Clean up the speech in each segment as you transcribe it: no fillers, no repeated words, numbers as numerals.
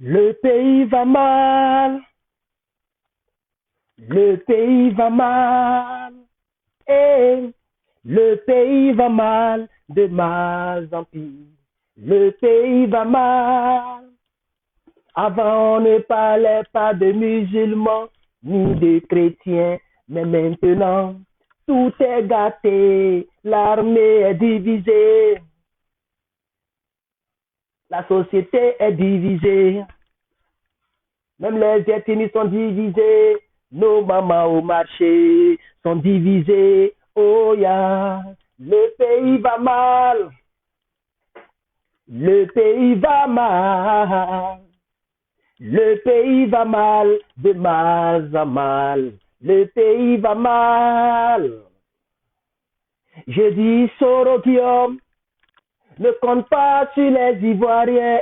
Le pays va mal, le pays va mal, et le pays va mal, de mal en pis. Le pays va mal. Avant, on ne parlait pas de musulmans ni de chrétiens, mais maintenant, tout est gâté, l'armée est divisée, la société est divisée, même les ethnies sont divisées, nos mamans au marché sont divisées, oh yeah, le pays va mal, le pays va mal. Le pays va mal, de mal en mal. Le pays va mal. Je dis Soro Guillaume, ne compte pas sur les Ivoiriens.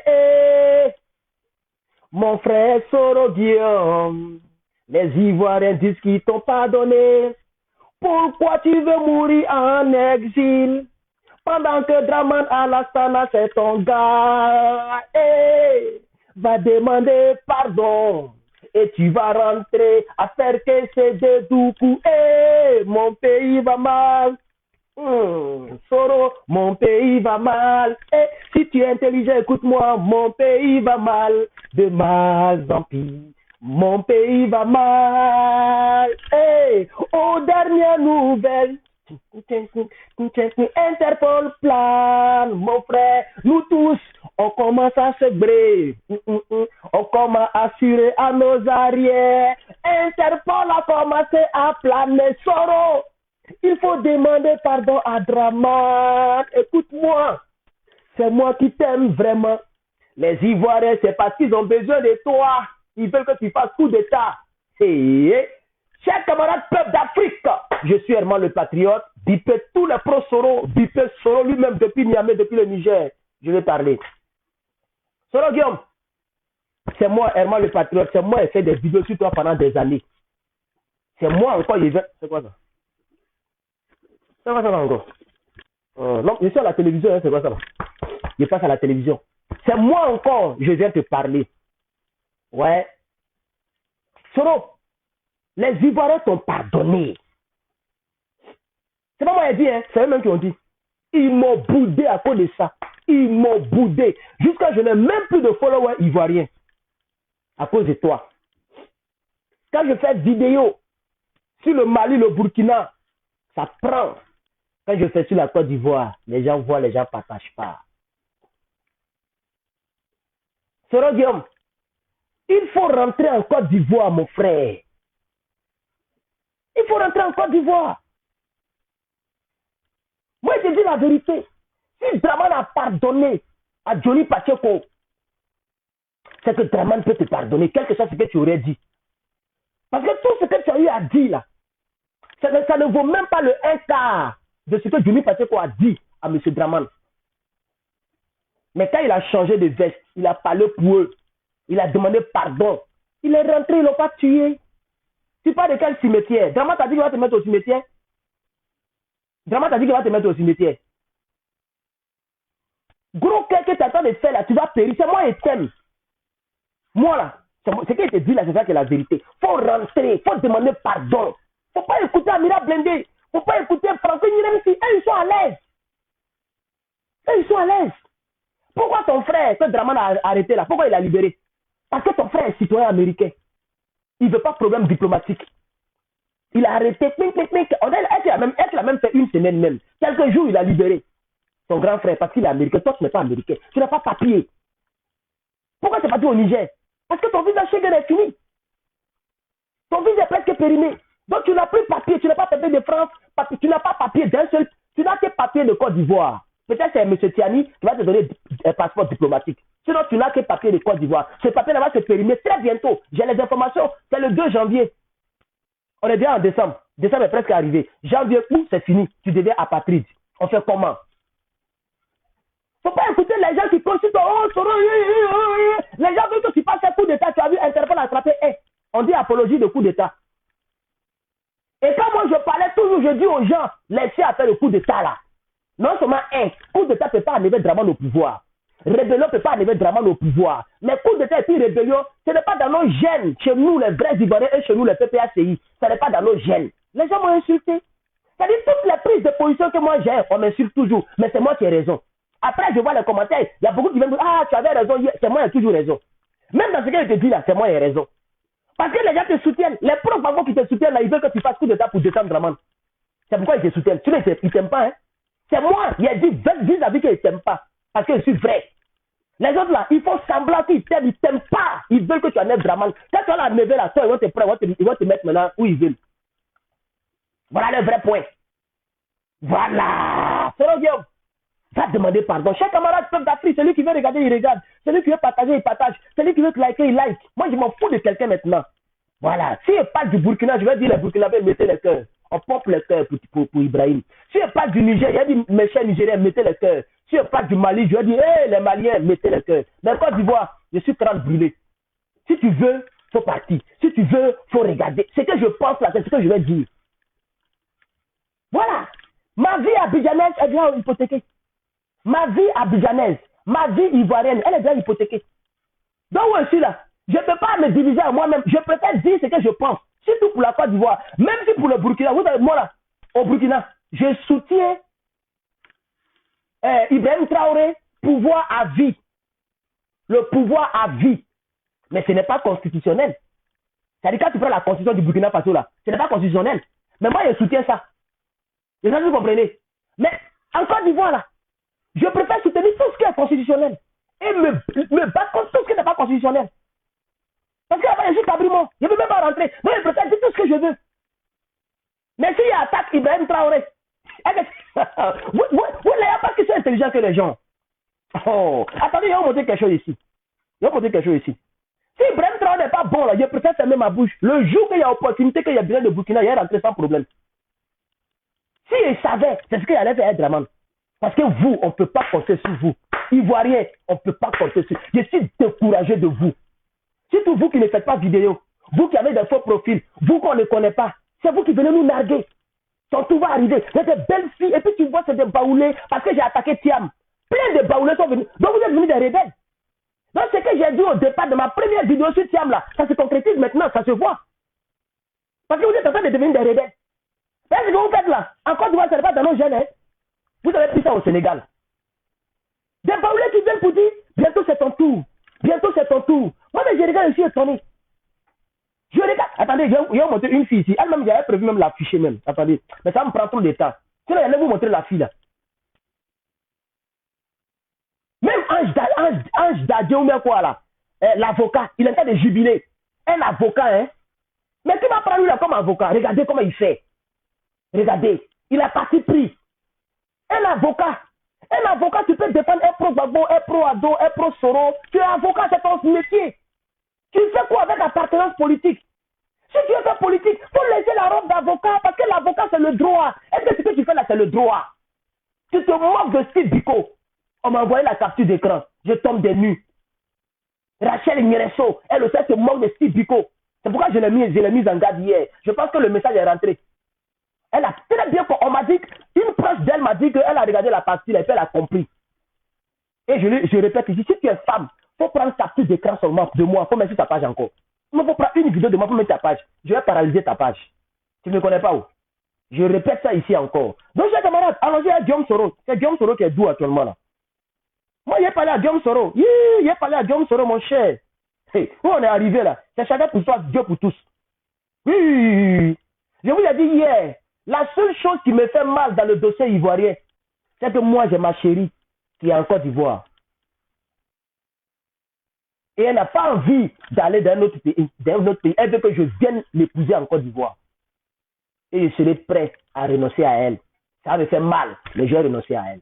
Mon frère Soro Guillaume, les Ivoiriens disent qu'ils t'ont pardonné. Pourquoi tu veux mourir en exil pendant que Draman Alassana c'est ton gars? Va demander pardon et tu vas rentrer à faire que c'est de Doukou. Mon pays va mal. Soro, mon pays va mal. Si tu es intelligent, écoute-moi, mon pays va mal. De mal en pis. Mon pays va mal. Aux dernières nouvelles, Interpol plane, mon frère, nous tous, on commence à se briller, on commence à assurer à nos arrières. Interpol a commencé à planer. Soro, il faut demander pardon à Draman. Écoute-moi, c'est moi qui t'aime vraiment. Les Ivoiriens, c'est parce qu'ils ont besoin de toi. Ils veulent que tu fasses coup d'état. Chers camarades peuple d'Afrique, je suis Herman le Patriote, bipez tous les pro-Soro, bipez Soro lui-même depuis Niamey, depuis le Niger. Je vais parler. Soro Guillaume, c'est moi Herman le Patriote, c'est moi qui ai fait des vidéos sur toi pendant des années. C'est moi encore, c'est quoi ça? C'est quoi ça là encore? Non, je suis à la télévision, hein, c'est quoi ça là? Je passe à la télévision. C'est moi encore, je viens te parler. Ouais. Soro, les Ivoiriens t'ont pardonné. C'est pas moi qui ai dit, hein, c'est eux-mêmes qui ont dit. Ils m'ont boudé à cause de ça. Ils m'ont boudé. Jusqu'à je n'ai même plus de followers ivoiriens. À cause de toi. Quand je fais vidéo sur le Mali, le Burkina, ça prend. Quand je fais sur la Côte d'Ivoire, les gens voient, les gens ne partagent pas. Soro Guillaume, il faut rentrer en Côte d'Ivoire, mon frère. Il faut rentrer en Côte d'Ivoire. Moi, je dis la vérité. Si Draman a pardonné à Johnny Pacheco, c'est que Draman peut te pardonner, quel que soit ce que tu aurais dit. Parce que tout ce que tu as eu à dire là, ça ne vaut même pas le 1 quart de ce que Johnny Pacheco a dit à M. Draman. Mais quand il a changé de veste, il a parlé pour eux, il a demandé pardon, il est rentré, ils ne l'ont pas tué. Tu parles de quel cimetière? Draman t'a dit qu'il va te mettre au cimetière? Draman t'a dit qu'il va te mettre au cimetière. Gros, qu'est-ce que tu attends de faire là? Tu vas périr. C'est moi et t'aime. Moi là, ce qu'il te dit là, c'est ça qui est la vérité. Il faut rentrer, il faut demander pardon. Il ne faut pas écouter Amira Blindé. Il ne faut pas écouter Franco Nyiremsi. Eux, ils sont à l'aise. Eux, ils sont à l'aise. Pourquoi ton frère, que Draman a arrêté là, pourquoi il l'a libéré? Parce que ton frère est citoyen américain. Il ne veut pas de problème diplomatique. Il a arrêté. Elle a même fait une semaine même. Quelques jours, il a libéré son grand frère parce qu'il est américain. Toi, tu n'es pas américain. Tu n'as pas papier. Pourquoi tu n'es pas dit au Niger? Parce que ton visa Schengen est fini. Ton visa est presque périmé. Donc tu n'as plus papier, tu n'as pas papier de France, tu n'as pas papier d'un seul, tu n'as que papier de Côte d'Ivoire. Peut-être c'est M. Tiani qui va te donner un passeport diplomatique. Sinon, tu n'as que papier de Côte d'Ivoire. Ce papier-là va se périmer très bientôt. J'ai les informations. C'est le 2 janvier. On est déjà en décembre. Décembre est presque arrivé. Janvier, août, c'est fini. Tu deviens apatride. On fait comment? Faut pas écouter les gens qui consultent. Les gens veulent que tu passes un coup d'état. Tu as vu Interpol attraper. On dit apologie de coup d'état. Et quand moi je parlais toujours, je dis aux gens, laissez à faire le coup d'état là. Non seulement coup d'état ne peut pas arriver Draman au pouvoir. Rébellion ne peut pas arriver Dramane au pouvoir. Mais coup d'État et puis rébellion, ce n'est pas dans nos gènes. Chez nous, les vrais Ivoiriens et chez nous, les PPACI. Ce n'est pas dans nos gènes. Les gens m'ont insulté. C'est-à-dire, toutes les prises de position que moi j'ai, on m'insulte toujours. Mais c'est moi qui ai raison. Après, je vois les commentaires. Il y a beaucoup qui viennent dire, ah, tu avais raison. C'est moi qui ai toujours raison. Même dans ce que je te dis là, c'est moi qui ai raison. Parce que les gens te soutiennent. Les propres qui te soutiennent là, ils veulent que tu fasses coup d'État pour détendre Dramane. C'est pourquoi ils te soutiennent. Tu ne t'aimes pas, hein. C'est moi, il a dit vis-à-vis qu'ils ne t'aiment pas. Parce que je suis vrai. Les autres là, ils font semblant qu'ils t'aiment, ils ne t'aiment pas. Ils veulent que tu enlèves Dramane. Quand tu as la lever là, toi, ils vont te prendre, ils vont te mettre maintenant où ils veulent. Voilà le vrai point. Voilà. Frère Guillaume, va demander pardon. Chaque camarade peuple d'Afrique, celui qui veut regarder, il regarde. Celui qui veut partager, il partage. Celui qui veut liker, il like. Moi, je m'en fous de quelqu'un maintenant. Voilà. Si je parle du Burkina, je vais dire les Burkinabés, mettez les cœurs. On pompe les cœurs pour Ibrahim. Si je parle du Niger, je vais dire mes chers Nigériens, mettez les cœurs. Si je parle du Mali, je vais dire, hé, les Maliens, mettez les cœurs. Mais Côte d'Ivoire, je suis très brûlé. Si tu veux, faut partir. Si tu veux, faut regarder. Ce que je pense là, c'est ce que je vais dire. Voilà. Ma vie abidjanaise est bien hypothéquée. Ma vie abidjanaise, ma vie ivoirienne, elle est bien hypothéquée. Donc, moi, je suis là. Je ne peux pas me diviser à moi-même. Je préfère dire ce que je pense. Surtout pour la Côte d'Ivoire. Même si pour le Burkina, vous savez, moi là, au Burkina, je soutiens Ibrahim Traoré, pouvoir à vie. Le pouvoir à vie. Mais ce n'est pas constitutionnel. C'est-à-dire, quand tu prends la constitution du Burkina Faso là, ce n'est pas constitutionnel. Mais moi, je soutiens ça. Et ça, vous comprenez. Mais en Côte d'Ivoire là, je préfère soutenir tout ce qui est constitutionnel. Et me battre contre tout ce qui n'est pas constitutionnel. Parce que là-bas, je suis cabrimont. Je ne veux même pas rentrer. Mais je préfère dire tout ce que je veux. Mais s'il y a attaque Ibrahim Traoré, vous n'avez pas qu'ils sont intelligents que les gens. Oh, attendez, ils vont montrer quelque chose ici. Ils vont montrer quelque chose ici. Si Ibrahim Traoré n'est pas bon, là, je préfère fermer ma bouche. Le jour qu'il y a opportunité, qu'il y a besoin de Burkina, il est rentré sans problème. Si il savait, c'est ce qu'il allait faire Dramane. Parce que vous, on ne peut pas compter sur vous. Ivoiriens, on ne peut pas compter sur vous. Je suis découragé de vous. Surtout vous qui ne faites pas vidéo. Vous qui avez des faux profils. Vous qu'on ne connaît pas. C'est vous qui venez nous narguer. Quand tout va arriver. Il y a des belles filles. Et puis tu vois, c'est des baoulés. Parce que j'ai attaqué Thiam. Plein de baoulés sont venus. Donc vous êtes venus des rebelles. Donc ce que j'ai dit au départ de ma première vidéo sur Thiam là, ça se concrétise maintenant. Ça se voit. Parce que vous êtes en train de devenir des rebelles. C'est ce que vous faites là. En Côte d'Ivoire, ce n'est pas dans nos gènes. Hein. Vous avez pris ça au Sénégal. Des baoulés qui viennent pour dire, bientôt c'est ton tour. Bientôt c'est ton tour. Moi, mais je regarde, je suis étonné. Je regarde. Attendez, je vais vous montrer une fille ici. Elle-même, j'avais prévu même l'afficher même. Attendez. Mais ça me prend trop de temps. Sinon, j'allais vous montrer la fille là. Même Ange Dadje ou même quoi là. L'avocat, il est en train de jubiler. Un avocat, hein. Mais qui va prendre lui là comme avocat? Regardez comment il fait. Regardez. Il a parti pris. Un avocat, tu peux défendre un pro Gbagbo, un pro Ado, un pro Soro. Tu es avocat, c'est ton métier. Tu fais quoi avec appartenance politique? Si tu veux faire politique, il faut laisser la robe d'avocat parce que l'avocat, c'est le droit. Est-ce que ce que tu fais là, c'est le droit? Tu te moques de Steve Biko. On m'a envoyé la capture d'écran. Je tombe des nues. Rachel Ngresso, elle aussi se moque de Steve Biko. C'est pourquoi je l'ai mise en garde hier. Je pense que le message est rentré. Elle a très bien compris. On m'a dit, une proche d'elle m'a dit qu'elle a regardé la partie et puis elle a compris. Et je répète ici, si tu es femme, il faut prendre capture d'écran seulement de moi, il faut mettre sur ta page encore. Il faut prendre une vidéo de moi pour mettre ta page. Je vais paralyser ta page. Tu ne me connais pas où? Je répète ça ici encore. Donc, chers camarades, allons-y à Guillaume Soro. C'est Guillaume Soro qui est doux actuellement là. Moi, j'ai parlé à Guillaume Soro. J'ai parlé à Guillaume Soro, mon cher. Hey, où on est arrivé là? C'est chacun pour soi, Dieu pour tous. Oui. Je vous ai dit hier, la seule chose qui me fait mal dans le dossier ivoirien, c'est que moi, j'ai ma chérie qui est en Côte d'Ivoire. Et elle n'a pas envie d'aller dans un autre pays. Elle veut que je vienne l'épouser en Côte d'Ivoire. Et je serai prêt à renoncer à elle. Ça me fait mal, mais je vais renoncer à elle.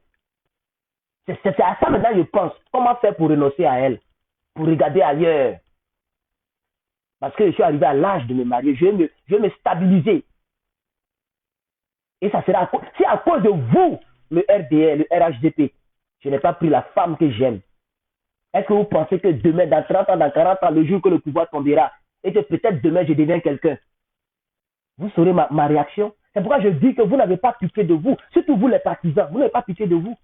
C'est à ça maintenant que je pense. Comment faire pour renoncer à elle? Pour regarder ailleurs. Parce que je suis arrivé à l'âge de me marier. Je vais me stabiliser. Et ça sera si à cause de vous, le RDR, le RHDP, je n'ai pas pris la femme que j'aime. Est-ce que vous pensez que demain, dans 30 ans, dans 40 ans, le jour que le pouvoir tombera, et que peut-être demain, je deviens quelqu'un, vous saurez ma réaction? C'est pourquoi je dis que vous n'avez pas pitié de vous. Surtout vous, les partisans, vous n'avez pas pitié de vous.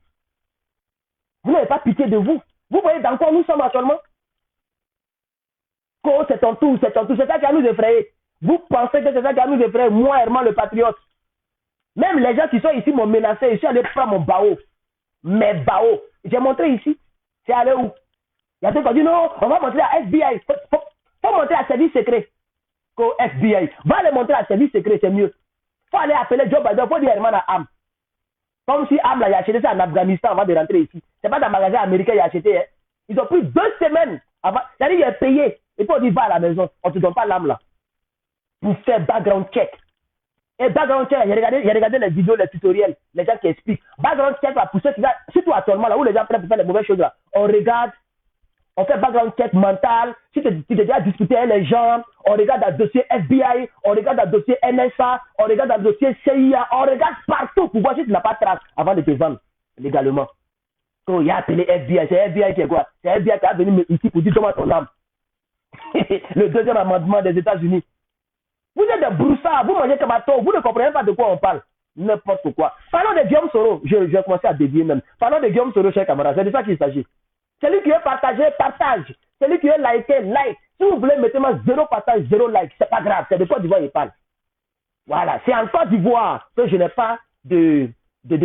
Vous n'avez pas pitié de vous. Vous voyez dans quoi nous sommes actuellement? Oh, c'est ton tour, c'est ton tour. C'est ça qui va nous effrayer. Vous pensez que c'est ça qui va nous effrayer? Moi, Herman le patriote. Même les gens qui sont ici m'ont menacé. Je suis allé prendre mon bao. Mes bao. J'ai montré ici. C'est allé où? Il y a des gens qui ont dit non, on va montrer à FBI. Faut montrer à service secret. Qu'au FBI. Va les montrer à service secret, c'est mieux. Faut aller appeler Joe Biden. Faut dire Herman à Am. Comme si Am l'a acheté ça en Afghanistan avant de rentrer ici. C'est pas dans le magasin américain qu'il a acheté. Hein. Ils ont pris 2 semaines avant. C'est-à-dire qu'il est payé. Et puis on dit va à la maison. On ne te donne pas l'âme là. Pour faire background check. Et background check, j'ai regardé les vidéos, les tutoriels, les gens qui expliquent. Background check là, pour ceux qui surtout actuellement là où les gens prennent pour faire les mauvaises choses là. On regarde, on fait background check mental. Si tu as déjà discuté avec les gens, on regarde dans le dossier FBI, on regarde dans le dossier NSA, on regarde dans le dossier CIA, on regarde partout pour voir si tu n'as pas de trace avant de te vendre légalement. Donc il y a appelé FBI, c'est FBI qui est quoi? C'est FBI qui a venu ici pour dire donne-moi ton âme. Le deuxième amendement des États-Unis. Vous êtes des broussards, vous mangez comme un taux, vous ne comprenez pas de quoi on parle. N'importe quoi. Parlons de Guillaume Soro, je vais commencer à dévier même. Parlons de Guillaume Soro, chers camarades, c'est de ça qu'il s'agit. Celui qui veut partager, partage. Celui qui veut liker, like. Si vous voulez, mettez-moi 0 partage, 0 like, c'est pas grave, c'est de Côte d'Ivoire il parle. Voilà, c'est en Côte d'Ivoire que je n'ai pas de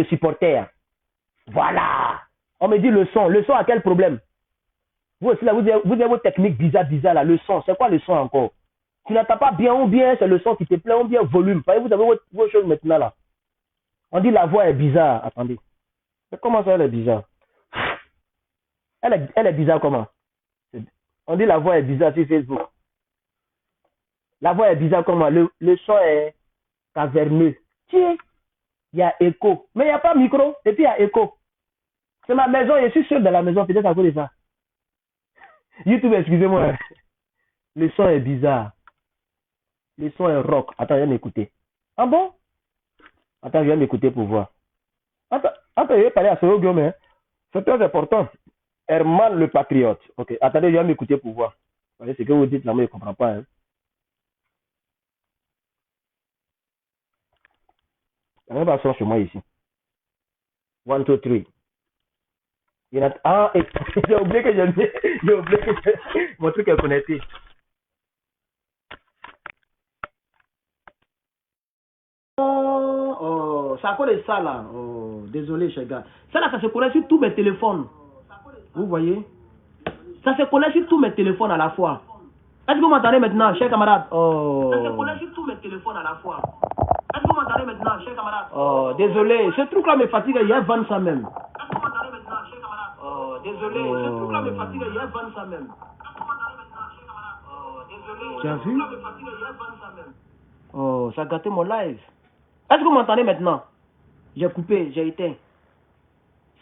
supporters. Voilà. On me dit le son a quel problème? Vous aussi là, vous avez vos techniques bizarres là, le son, c'est quoi le son encore? Tu n'entends pas bien ou bien c'est le son qui te plaît ou bien volume. Vous avez vos choses maintenant là. On dit la voix est bizarre. Attendez. Mais comment ça elle est bizarre? Elle est bizarre comment? On dit la voix est bizarre sur Facebook. La voix est bizarre comment? Le son est caverneux. Tiens, il y a écho. Mais il n'y a pas micro. Et puis il y a écho. C'est ma maison. Je suis sûr de la maison. Peut-être à cause de ça. YouTube, excusez-moi. Le son est bizarre. Le son est rock. Attends, je vais m'écouter. Ah bon? Attends, je vais m'écouter pour voir. Attends, je vais parler à Soro Guillaume. Hein. C'est très important. Herman le patriote. Ok, attendez, je vais m'écouter pour voir. Vous voyez, ce que vous dites là, moi, je ne comprends pas. Hein. Il n'y a même pas son chez moi ici. 1, 2, 3. Il y en a... Ah, j'ai oublié que j'ai oublié que mon truc est connecté. Oh, c'est à cause de ça là. Oh, désolé, cher gars. Ça là, ça se connecte sur tous mes téléphones. Vous voyez? Ça se connecte sur tous mes téléphones à la fois. Est-ce que vous m'entendez maintenant, chers camarades? Oh. Ça se connecte sur tous mes téléphones à la fois. Est-ce que vous m'entendez maintenant, chers camarades? Oh, désolé. Ce truc là me fatigue, il y a 20 ça même. Est-ce que vous m'entendez maintenant, chers camarades? Oh, désolé. Ce truc là me fatigue, il y a 20 ça même. Est-ce que vous m'entendez maintenant, chers camarades? Oh, désolé. Tu as vu? Oh, ça a gâté mon live. Est-ce que vous m'entendez maintenant? J'ai coupé, j'ai éteint.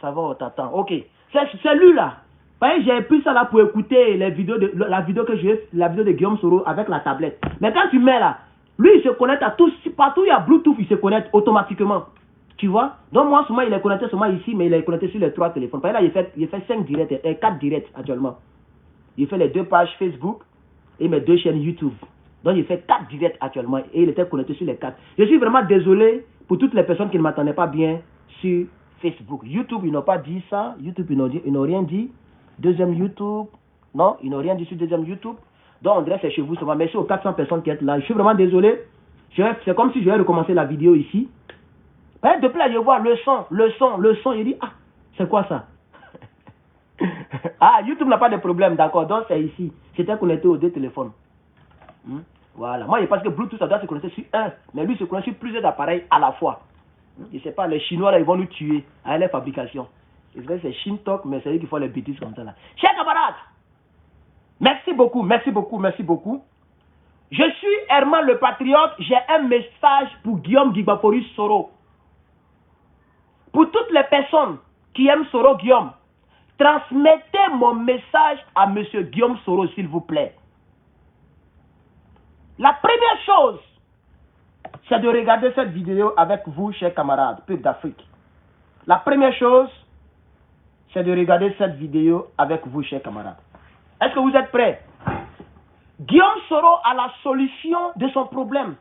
Ça va, on t'attend. Ok. C'est lui là. J'ai pris ça là pour écouter les vidéos la vidéo de Guillaume Soro avec la tablette. Mais quand tu mets là, lui il se connecte à tout, partout il y a Bluetooth, il se connecte automatiquement. Tu vois? Donc moi, souvent il est connecté seulement ici, mais il est connecté sur les 3 téléphones. Par exemple, il fait 5 directs et 4 directs actuellement. Il fait les 2 pages Facebook et mes 2 chaînes YouTube. Donc il fait 4 directs actuellement et il était connecté sur les 4. Je suis vraiment désolé pour toutes les personnes qui ne m'attendaient pas bien sur Facebook. YouTube, ils n'ont pas dit ça. YouTube, ils n'ont rien dit. Deuxième YouTube, non, ils n'ont rien dit sur deuxième YouTube. Donc on dirait que c'est chez vous seulement. Merci aux 400 personnes qui êtes là. Je suis vraiment désolé. C'est comme si je vais recommencer la vidéo ici. Depuis là, je vois le son. Il dit, ah, c'est quoi ça? Ah, YouTube n'a pas de problème, d'accord. Donc c'est ici. C'était connecté aux 2 téléphones. Voilà. Moi, je pense que Bluetooth, ça doit se connecter sur un. Mais lui, il se connecte sur plusieurs appareils à la fois. Je ne sais pas, les Chinois, là, ils vont nous tuer avec les fabrications. C'est vrai, c'est Shintok, mais c'est eux qui font les bêtises comme ça, là. Chers camarades, merci beaucoup, merci beaucoup, merci beaucoup. Je suis Herman le patriote. J'ai un message pour Guillaume Guibaforis Soro. Pour toutes les personnes qui aiment Soro Guillaume, transmettez mon message à monsieur Guillaume Soro, s'il vous plaît. La première chose, c'est de regarder cette vidéo avec vous, chers camarades, peuple d'Afrique. La première chose, c'est de regarder cette vidéo avec vous, chers camarades. Est-ce que vous êtes prêts? Guillaume Soro a la solution de son problème.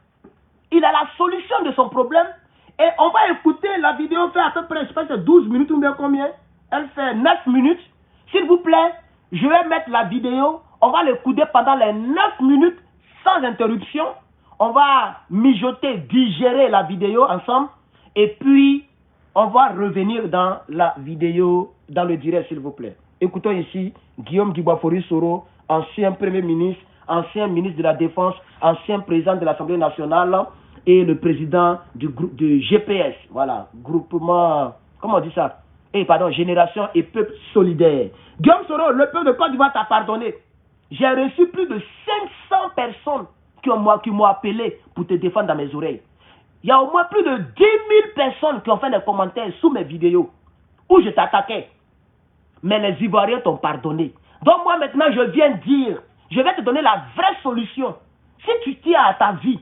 Il a la solution de son problème. Et on va écouter la vidéo fait à peu près, je pense que c'est 12 minutes ou bien combien? Elle fait 9 minutes. S'il vous plaît, je vais mettre la vidéo. On va l'écouter pendant les 9 minutes sans interruption. On va mijoter, digérer la vidéo ensemble. Et puis, on va revenir dans la vidéo, dans le direct, s'il vous plaît. Écoutons ici Guillaume Dubois-Fori-Soro, ancien Premier ministre, ancien ministre de la Défense, ancien président de l'Assemblée nationale et le président du groupe de GPS. Voilà, groupement, comment on dit ça? Génération et Peuple Solidaire. Guillaume Soro, le peuple de Côte d'Ivoire t'a pardonné. J'ai reçu plus de 500 personnes qui m'ont appelé pour te défendre dans mes oreilles. Il y a au moins plus de 10 000 personnes qui ont fait des commentaires sous mes vidéos où je t'attaquais. Mais les Ivoiriens t'ont pardonné. Donc moi maintenant je viens dire, je vais te donner la vraie solution. Si tu tiens à ta vie,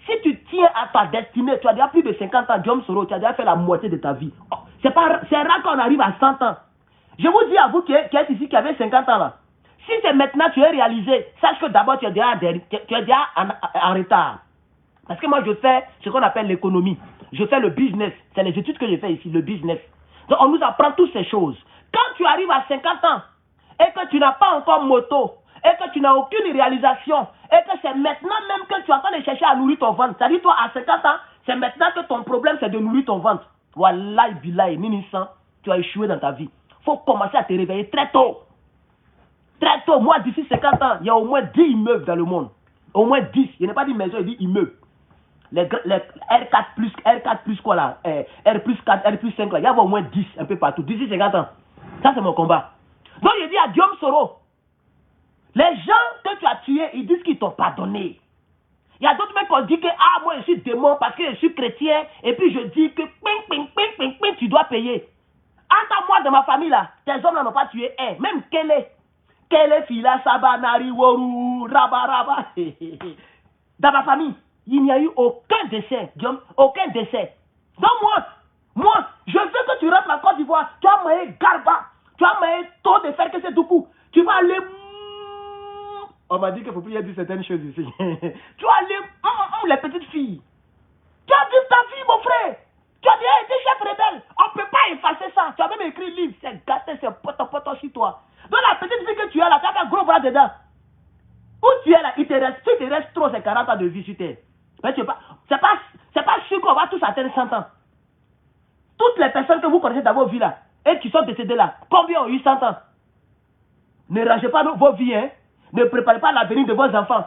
si tu tiens à ta destinée, tu as déjà plus de 50 ans, Guillaume Soro, tu as déjà fait la moitié de ta vie. Oh, c'est rare qu'on arrive à 100 ans. Je vous dis à vous qui êtes ici, qui avez 50 ans là, si c'est maintenant que tu es réalisé, sache que d'abord tu es déjà en retard. Parce que moi je fais ce qu'on appelle l'économie. Je fais le business. C'est les études que je fais ici, le business. Donc on nous apprend toutes ces choses. Quand tu arrives à 50 ans et que tu n'as pas encore moto, et que tu n'as aucune réalisation, et que c'est maintenant même que tu es en train de chercher à nourrir ton ventre. C'est-à-dire toi à 50 ans, c'est maintenant que ton problème c'est de nourrir ton ventre. Wallahi billahi, Ninisan, tu as échoué dans ta vie. Il faut commencer à te réveiller très tôt. Très tôt. Moi d'ici 50 ans, il y a au moins 10 immeubles dans le monde. Au moins 10. Je n'ai pas dit maison, je dis immeubles. Les R4 plus quoi là, R plus 4, R plus 5 là, il y a au moins 10 un peu partout. D'ici 50 ans. Ça c'est mon combat. Donc je dis à Guillaume Soro, les gens que tu as tués, ils disent qu'ils t'ont pardonné. Il y a d'autres mecs qui ont dit que moi je suis démon parce que je suis chrétien et puis je dis que tu dois payer. Entre moi de ma famille là, tes hommes n'ont pas tué un, même Kele Fila Sabanari Woru Raba. Dans ma famille, il n'y a eu aucun décès, Guillaume, aucun décès. Donc moi, je veux que tu rentres en Côte d'Ivoire, tu as moyen Garba, tu as moyen tôt de faire que c'est tout coup. Tu vas aller. On m'a dit qu'il ne faut plus dire certaines choses ici. Tu vas aller les petites filles. Tu as vu ta vie, mon frère. Tu as déjà été chef rebelle. On ne peut pas effacer ça. Tu as même écrit livre, c'est gâté, c'est poton sur toi. Donc la petite fille que tu as là, tu as un gros bras dedans. Où tu es là, il te reste trop, c'est 40 ans de vie sur terre. C'est pas sûr qu'on va tous atteindre 100 ans. Toutes les personnes que vous connaissez dans vos vies là, et qui sont décédées là, combien ont eu 100 ans? Ne rangez pas vos vies, hein. Ne préparez pas l'avenir de vos enfants.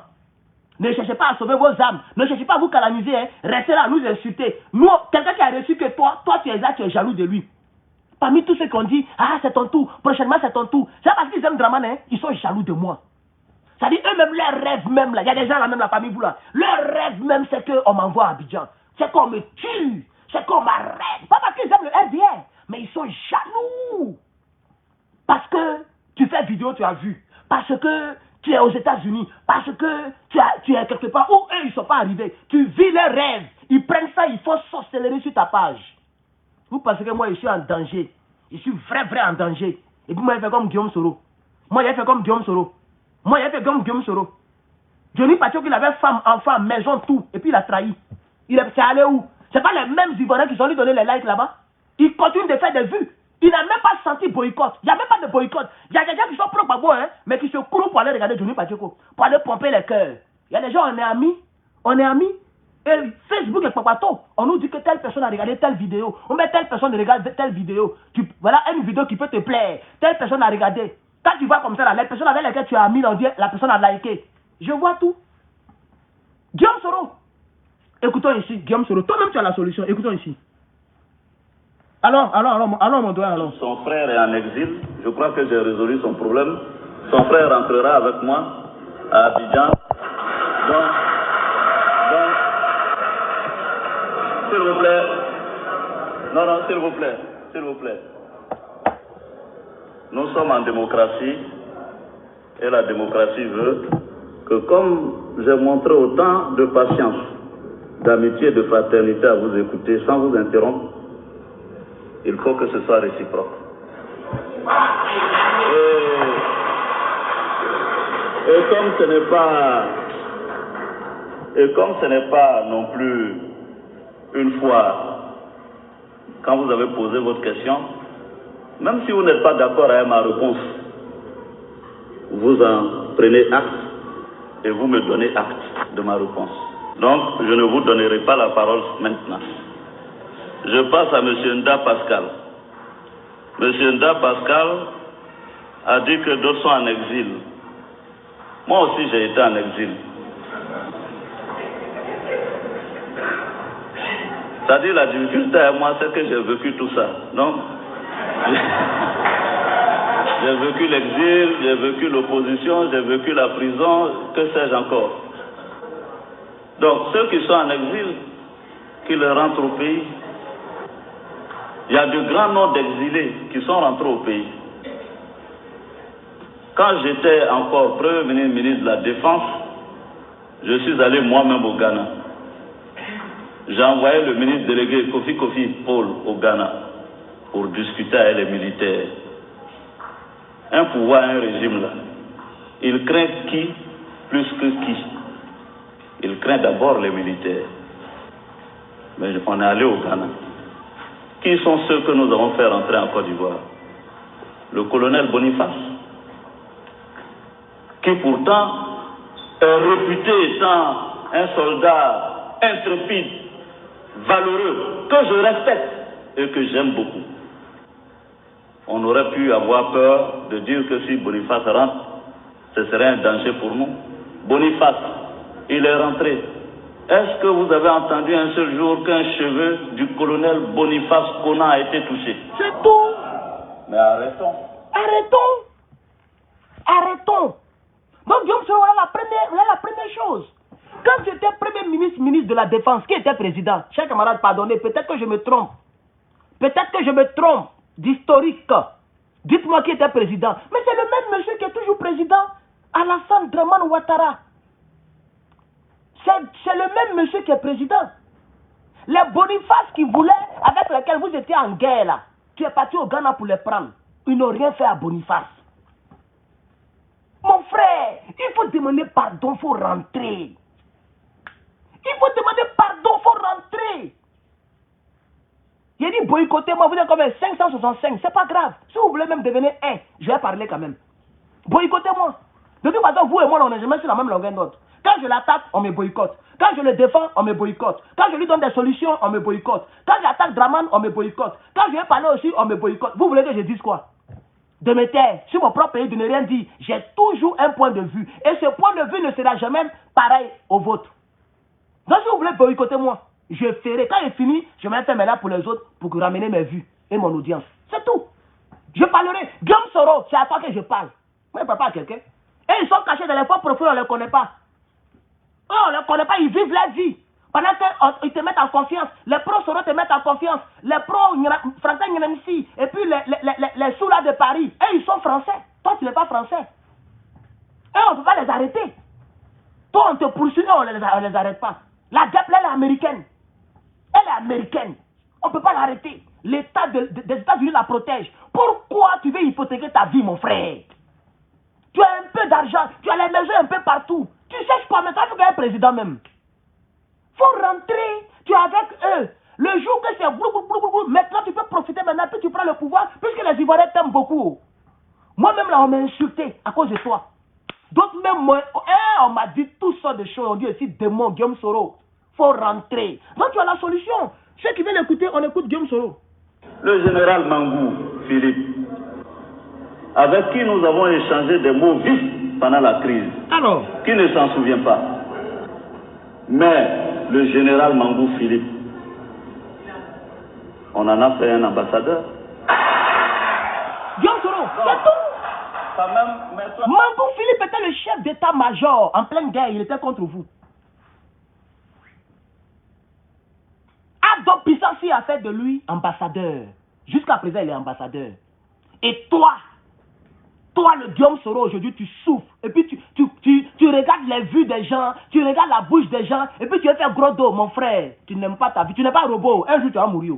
Ne cherchez pas à sauver vos âmes. Ne cherchez pas à vous canaliser, hein. Restez là à nous insulter. Nous, quelqu'un qui a reçu que toi tu es là, tu es jaloux de lui. Parmi tous ceux qui ont dit, c'est ton tour, prochainement c'est ton tour. C'est parce qu'ils aiment Dramane, hein. Ils sont jaloux de moi. Ça dit eux-mêmes, leur rêve même là, il y a des gens là même là parmi vous là, leur rêve même c'est qu'on m'envoie à Abidjan, c'est qu'on me tue, c'est qu'on m'arrête. Pas parce qu'ils aiment le RDR, mais ils sont jaloux. Parce que tu fais vidéo, tu as vu. Parce que tu es aux États-Unis. Parce que tu es quelque part où eux ils ne sont pas arrivés. Tu vis leurs rêves. Ils prennent ça, il faut sorcellerie sur ta page. Vous pensez que moi je suis en danger. Je suis vrai en danger. Et puis moi je fais comme Guillaume Soro. Moi j'ai fait comme Guillaume Soro. Johnny Pacho qu'il avait femme, enfant, maison, tout. Et puis il a trahi. C'est allé où? C'est pas les mêmes Ivoiriens qui sont lui donner les likes là-bas. Il continue de faire des vues. Il n'a même pas senti boycott. Il n'y a même pas de boycott. Il y a des gens qui sont pro-babo, hein, mais qui se courent pour aller regarder Johnny Pacheco, pour aller pomper les cœurs. Il y a des gens, on est amis. Et Facebook et Papato, on nous dit que telle personne a regardé telle vidéo. On met telle personne regarde telle vidéo. Voilà une vidéo qui peut te plaire. Telle personne a regardé. Quand tu vois comme ça, là, les personnes avec lesquelles tu as mis, on dit la personne a liké. Je vois tout. Guillaume Soro. Écoutons ici, Guillaume Soro. Toi-même, tu as la solution. Écoutons ici. Alors, mon doigt, alors. Son frère est en exil. Je crois que j'ai résolu son problème. Son frère rentrera avec moi à Abidjan. Donc, s'il vous plaît. Non, s'il vous plaît. Nous sommes en démocratie et la démocratie veut que comme j'ai montré autant de patience, d'amitié, de fraternité à vous écouter sans vous interrompre, il faut que ce soit réciproque. Et comme ce n'est pas non plus une fois, quand vous avez posé votre question, même si vous n'êtes pas d'accord avec ma réponse, vous en prenez acte et vous me donnez acte de ma réponse. Donc, je ne vous donnerai pas la parole maintenant. Je passe à M. Nda Pascal. M. Nda Pascal a dit que d'autres sont en exil. Moi aussi, j'ai été en exil. C'est-à-dire, la difficulté à moi, c'est que j'ai vécu tout ça. Donc, j'ai vécu l'exil, j'ai vécu l'opposition, j'ai vécu la prison, que sais-je encore. Donc, ceux qui sont en exil, qu'ils rentrent au pays. Il y a de grands noms d'exilés qui sont rentrés au pays. Quand j'étais encore Premier ministre de la Défense, je suis allé moi-même au Ghana. J'ai envoyé le ministre délégué Kofi Paul au Ghana pour discuter avec les militaires. Un pouvoir, un régime là, il craint qui plus que qui? Il craint d'abord les militaires. Mais on est allé au Ghana. Qui sont ceux que nous avons fait rentrer en Côte d'Ivoire? Le colonel Boniface, qui pourtant est réputé étant un soldat intrépide, valeureux, que je respecte et que j'aime beaucoup. On aurait pu avoir peur de dire que si Boniface rentre, ce serait un danger pour nous. Boniface, il est rentré. Est-ce que vous avez entendu un seul jour qu'un cheveu du colonel Boniface Conan a été touché? C'est tout. Mais arrêtons. Arrêtons. Donc, Guillaume Soro, voilà la première chose. Quand j'étais Premier ministre, ministre de la Défense, qui était président? Chers camarades, pardonnez, peut-être que je me trompe. D'historique. Dites-moi qui était président. Mais c'est le même monsieur qui est toujours président, Alassane Dramane Ouattara. C'est le même monsieur qui est président. Les Boniface qui voulaient, avec lesquels vous étiez en guerre là, tu es parti au Ghana pour les prendre. Ils n'ont rien fait à Boniface. Mon frère, il faut demander pardon, il faut rentrer. Il dit boycottez-moi, vous êtes comme 565, c'est pas grave. Si vous voulez même devenir un, je vais parler quand même. Boycottez-moi. De toute façon, vous et moi, on n'est jamais sur la même longueur d'onde. Quand je l'attaque, on me boycotte. Quand je le défends, on me boycotte. Quand je lui donne des solutions, on me boycotte. Quand j'attaque Dramane, on me boycotte. Quand je vais parler aussi, on me boycotte. Vous voulez que je dise quoi? De me taire sur mon propre pays, de ne rien dire. J'ai toujours un point de vue. Et ce point de vue ne sera jamais pareil au vôtre. Donc si vous voulez boycotter moi, je ferai. Quand il est fini, je vais faire mes là pour les autres pour ramener mes vues et mon audience. C'est tout. Je parlerai. Guillaume Soro, c'est à toi que je parle. Moi, je ne parle pas à quelqu'un. Et ils sont cachés dans les fonds profonds, on ne les connaît pas. Eux, on ne les connaît pas, ils vivent la vie. Pendant qu'ils te mettent en confiance, les pros Soro te mettent en confiance, les pros Français Nyanamsi, et puis les sous-là de Paris, et ils sont français. Toi, tu n'es pas français. Et on ne peut pas les arrêter. Toi, on te poursuit, on ne les arrête pas. La guêpe, elle est américaine. Elle est américaine. On ne peut pas l'arrêter. L'État des États-Unis la protège. Pourquoi tu veux hypothéquer ta vie, mon frère? Tu as un peu d'argent, tu as les maisons un peu partout. Tu cherches quoi, mais tu as vu qu'il y a un président même. Faut rentrer, tu es avec eux. Le jour que c'est maintenant tu peux profiter, maintenant puis tu prends le pouvoir, puisque les Ivoiriens t'aiment beaucoup. Moi-même là, on m'a insulté à cause de toi. D'autres même, moi, on m'a dit toutes sortes de choses. On dit aussi démon, Guillaume Soro. Faut rentrer. Donc tu as la solution. Ceux qui veulent écouter, on écoute Guillaume Soro. Le général Mangou, Philippe, avec qui nous avons échangé des mots vifs pendant la crise. Alors, qui ne s'en souvient pas? Mais le général Mangou Philippe, on en a fait un ambassadeur. Guillaume Soro, c'est tout. Mangou Philippe était le chef d'état-major en pleine guerre, il était contre vous. Abdo Pissansi a fait de lui ambassadeur. Jusqu'à présent, il est ambassadeur. Et toi, le Guillaume Soro, aujourd'hui, tu souffres. Et puis, tu regardes les vues des gens, tu regardes la bouche des gens, et puis tu veux faire gros dos, mon frère. Tu n'aimes pas ta vie, tu n'es pas un robot. Un jour, tu vas mourir.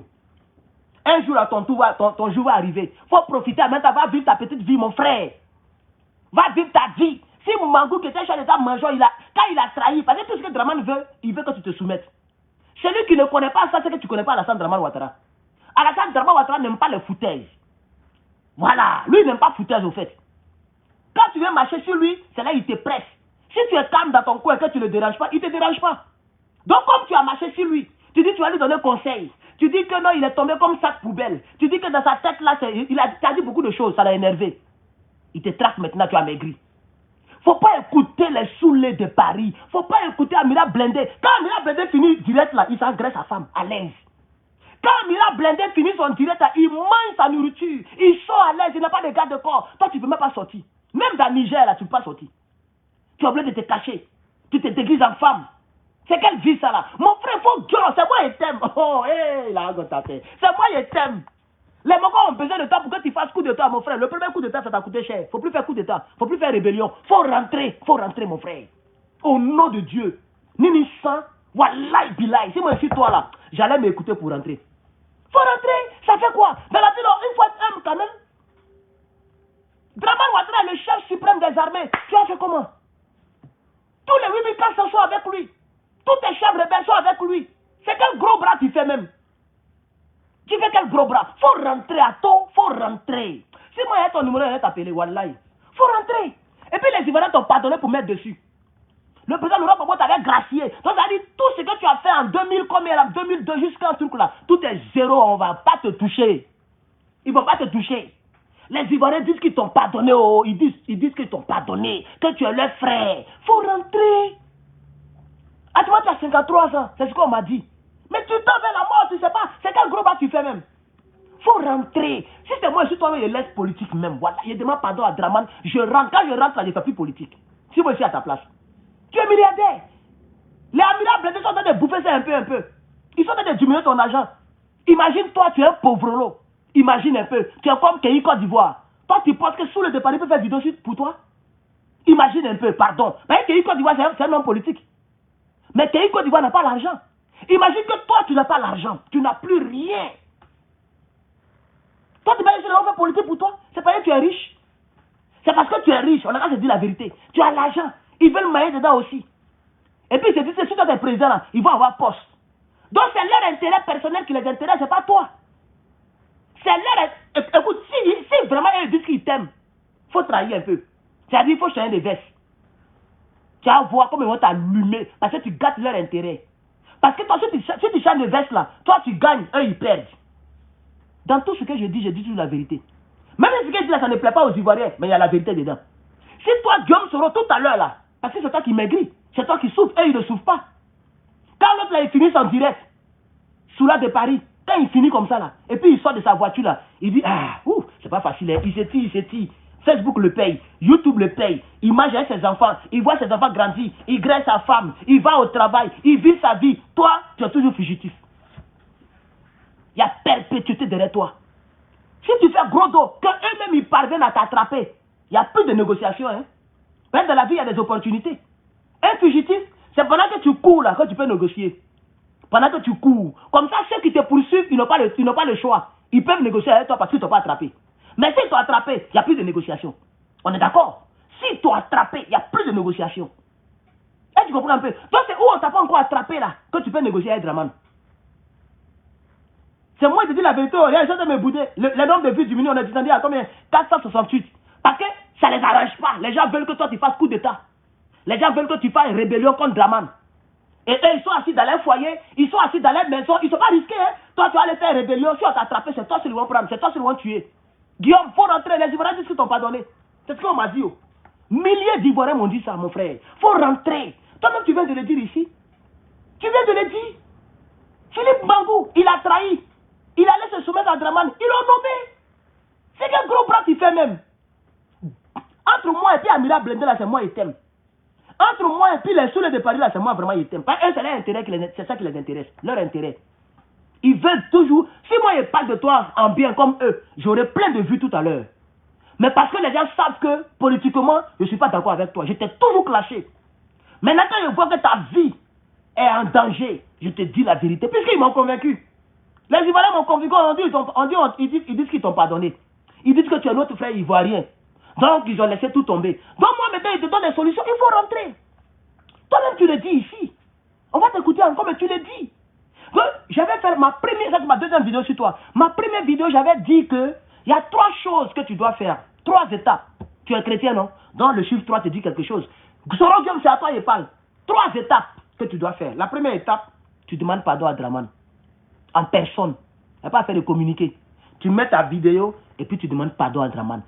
Un jour, ton jour va arriver. Il faut profiter. Maintenant, va vivre ta petite vie, mon frère. Va vivre ta vie. Si Mangou, qui était chef d'état-major, quand il a trahi, parce que tout ce que Dramane veut, il veut que tu te soumettes. Celui qui ne connaît pas ça, c'est que tu ne connais pas Alassane Dramane Ouattara. Alassane Dramane Ouattara n'aime pas les foutaises. Voilà. Lui, il n'aime pas foutaises, au fait. Quand tu viens marcher sur lui, c'est là qu'il te presse. Si tu es calme dans ton coin et que tu ne le déranges pas, il ne te dérange pas. Donc comme tu as marché sur lui, tu dis que tu vas lui donner conseil. Tu dis que non, il est tombé comme sac poubelle. Tu dis que dans sa tête là, il a dit beaucoup de choses, ça l'a énervé. Il te traque maintenant, tu as maigri. Faut pas écouter les saoulés de Paris. Faut pas écouter Amira Blindé. Quand Amira Blindé finit direct là, il s'engraisse sa femme à l'aise. Quand Amira Blindé finit son direct là, il mange sa nourriture. Il sort à l'aise, il n'a pas de garde de corps. Toi, tu ne peux même pas sortir. Même dans Niger là, tu ne peux pas sortir. Tu es obligé de te cacher. Tu te déguises en femme. C'est quelle vie ça là? Mon frère, faut gueuler. C'est moi qui t'aime. Oh, hé, là, c'est moi qui t'aime. Les Mogos ont besoin de toi pour que tu fasses coup d'état, mon frère. Le premier coup d'état, ça t'a coûté cher. Faut plus faire coup d'état. Faut plus faire rébellion. Faut rentrer, mon frère. Au nom de Dieu. Nini sang, wallahi billahi. Si moi je suis toi là, j'allais m'écouter pour rentrer. Faut rentrer. Ça fait quoi? Dans la ville, il faut être humble quand même. Draman Ouattara est le chef suprême des armées. Tu as fait comment? Tous les 8000 sont avec lui. Tous tes chefs rebelles sont avec lui. C'est quel gros bras tu fais même? Tu fais quel gros bras? Faut rentrer à toi, faut rentrer. Si moi j'ai ton numéro, je vais t'appeler, wallahi. Faut rentrer. Et puis les Ivoiriens t'ont pardonné pour mettre dessus. Le président Laurent Gbagbo t'avait gracié. Donc ça dit tout ce que tu as fait en 2000, combien là, 2002 jusqu'à un truc là, tout est zéro, on va pas te toucher. Ils vont pas te toucher. Les Ivoiriens disent qu'ils t'ont pardonné, oh, ils disent qu'ils t'ont pardonné, que tu es leur frère. Faut rentrer. Ah, tu vois, tu as 53 ans, c'est ce qu'on m'a dit. Mais tu t'en vers la mort, tu sais pas, c'est quel gros bas tu fais même. Faut rentrer. Si c'est moi, je suis toi-même, je laisse politique même. Voilà, je demande pardon à Draman, je rentre. Quand je rentre, là, je ne fais plus politique. Si moi, je suis à ta place. Tu es milliardaire. Les Amira Blindé sont en train de bouffer ça un peu. Ils sont en train de diminuer ton argent. Imagine toi, tu es un pauvre lot. Imagine un peu, tu es comme Kéhi Côte d'Ivoire. Toi, tu penses que sous le départ, il peut faire vidéo pour toi? Imagine un peu, pardon. Mais Kéhi Côte d'Ivoire, c'est un homme politique. Mais Kéhi Côte d'Ivoire n'a pas l'argent. Imagine que toi, tu n'as pas l'argent. Tu n'as plus rien. Toi, tu vas dire qu'on fait politique pour toi. C'est parce que tu es riche. C'est parce que tu es riche. On a qu'à se dire la vérité. Tu as l'argent. Ils veulent mailler dedans aussi. Et puis, c'est dit, si tu es président, là, ils vont avoir poste. Donc, c'est leur intérêt personnel qui les intéresse, c'est pas toi. C'est leur... Écoute, si vraiment ils disent qu'ils t'aiment, il faut trahir un peu. C'est-à-dire, il faut changer de veste. Tu vas voir comment ils vont t'allumer parce que tu gâtes leur intérêt. Parce que toi, si tu changes de veste là, toi tu gagnes, eux ils perdent. Dans tout ce que je dis toujours la vérité. Même si ce que je dis là, ça ne plaît pas aux Ivoiriens, mais il y a la vérité dedans. Si toi, Guillaume Soro, tout à l'heure là, parce que c'est toi qui maigris, c'est toi qui souffres, eux ils ne souffrent pas. Quand l'autre là, il finit en direct, sous la de Paris, quand il finit comme ça là, et puis il sort de sa voiture là, il dit, ah, ouf, c'est pas facile, hein. Il s'étire. Facebook le paye, YouTube le paye, il mange avec ses enfants, il voit ses enfants grandir, il graisse sa femme, il va au travail, il vit sa vie. Toi, tu es toujours fugitif. Il y a perpétuité derrière toi. Si tu fais gros dos, que eux-mêmes ils parviennent à t'attraper, il n'y a plus de négociation. Hein. Même dans la vie, il y a des opportunités. Un fugitif, c'est pendant que tu cours là que tu peux négocier. Pendant que tu cours. Comme ça, ceux qui te poursuivent, ils n'ont pas le choix. Ils peuvent négocier avec toi parce qu'ils ne t'ont pas attrapé. Mais s'ils t'ont attrapé, il n'y a plus de négociation. On est d'accord? S'ils t'ont attrapé, il n'y a plus de négociation. Et tu comprends un peu? Donc c'est où on t'a pas encore attrapé là que tu peux négocier avec Draman. C'est moi qui te dis la vérité. Les gens de me bouder. Le nombre de vues diminue, on est descendu à combien? 468. Parce que ça ne les arrange pas. Les gens veulent que toi tu fasses coup d'état. Les gens veulent que tu fasses rébellion contre Draman. Et eux, ils sont assis dans leur foyer, ils sont assis dans leur maison, ils ne sont pas risqués. Hein? Toi, tu vas aller faire rébellion, si on t'a attrapé, c'est toi qui vont prendre, c'est toi qui vont tuer. Guillaume, il faut rentrer, les Ivoiriens disent qu'ils t'ont pas donné. C'est ce qu'on m'a dit. Oh. Milliers d'Ivoiriens m'ont dit ça, mon frère. Il faut rentrer. Toi-même, tu viens de le dire ici. Tu viens de le dire. Philippe Bangou, il a trahi. Il allait se soumettre à Draman. Ils l'ont nommé. C'est quel gros bras tu fais même. Entre moi et puis Amira Blindé, là, c'est moi, il t'aime. Entre moi et puis les soulés de Paris, là, c'est moi, vraiment, ils t'aiment. C'est leur intérêt, c'est ça qui les intéresse. Leur intérêt. Ils veulent toujours... Si moi, je parle de toi en bien comme eux, j'aurai plein de vues tout à l'heure. Mais parce que les gens savent que, politiquement, je ne suis pas d'accord avec toi. Je t'ai toujours clashé. Maintenant, quand je vois que ta vie est en danger, je te dis la vérité. Puisqu'ils m'ont convaincu. Les Ivoiriens m'ont convaincu. Ils disent qu'ils t'ont pardonné. Ils disent que tu es notre frère ivoirien. Donc, ils ont laissé tout tomber. Donc, moi, maintenant, ils te donnent des solutions. Il faut rentrer. Toi-même, tu le dis ici. On va t'écouter encore, mais tu le dis. J'avais fait ma deuxième vidéo sur toi. Ma première vidéo, j'avais dit que il y a 3 choses que tu dois faire. 3 étapes. Tu es chrétien, non? Donc le chiffre 3 te dit quelque chose. Soro Guillaume, c'est à toi, il parle. 3 étapes que tu dois faire. La première étape, tu demandes pardon à Draman. En personne. Il n'y a pas à faire de communiquer. Tu mets ta vidéo et puis tu demandes pardon à Draman.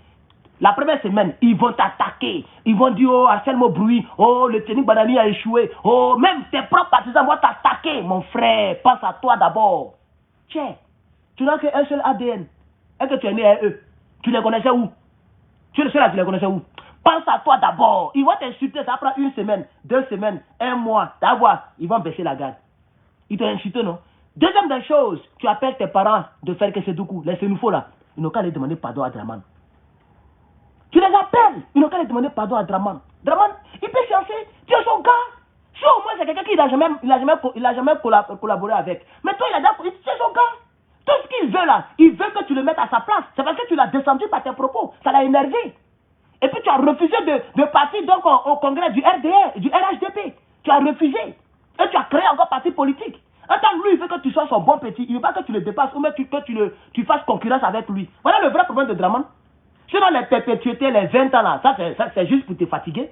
La première semaine, ils vont t'attaquer. Ils vont dire, oh, Arsenal Bruit, oh, le Ténique Banani a échoué. Oh, même tes propres partisans vont t'attaquer. Mon frère, pense à toi d'abord. Tiens, tu n'as qu'un seul ADN. Est-ce que tu es né à eux? Tu les connaissais où? Tu es le seul à tu les connaissais où? Pense à toi d'abord. Ils vont t'insulter, ça prend 1 semaine, 2 semaines, 1 mois. D'avoir, ils vont baisser la garde. Ils t'ont insulté, non? Deuxième des choses, tu appelles tes parents de faire que c'est du coup. Les Sénoufos là, ils n'ont qu'à aller demander pardon à Draman. Tu les appelles, ils n'ont qu'à aller demander pardon à Draman. Draman, il peut chercher, tu es son gars. Si au moins c'est quelqu'un qui n'a jamais collaboré avec. Mais toi, c'est son gars. Tout ce qu'il veut là, il veut que tu le mettes à sa place. C'est parce que tu l'as descendu par tes propos. Ça l'a énervé. Et puis tu as refusé de partir donc au congrès du RDR, du RHDP. Tu as refusé. Et tu as créé encore parti politique. Attends, lui, il veut que tu sois son bon petit. Il ne veut pas que tu le dépasses ou même que tu fasses concurrence avec lui. Voilà le vrai problème de Draman. Sinon, les perpétuités, les 20 ans là, ça c'est juste pour te fatiguer.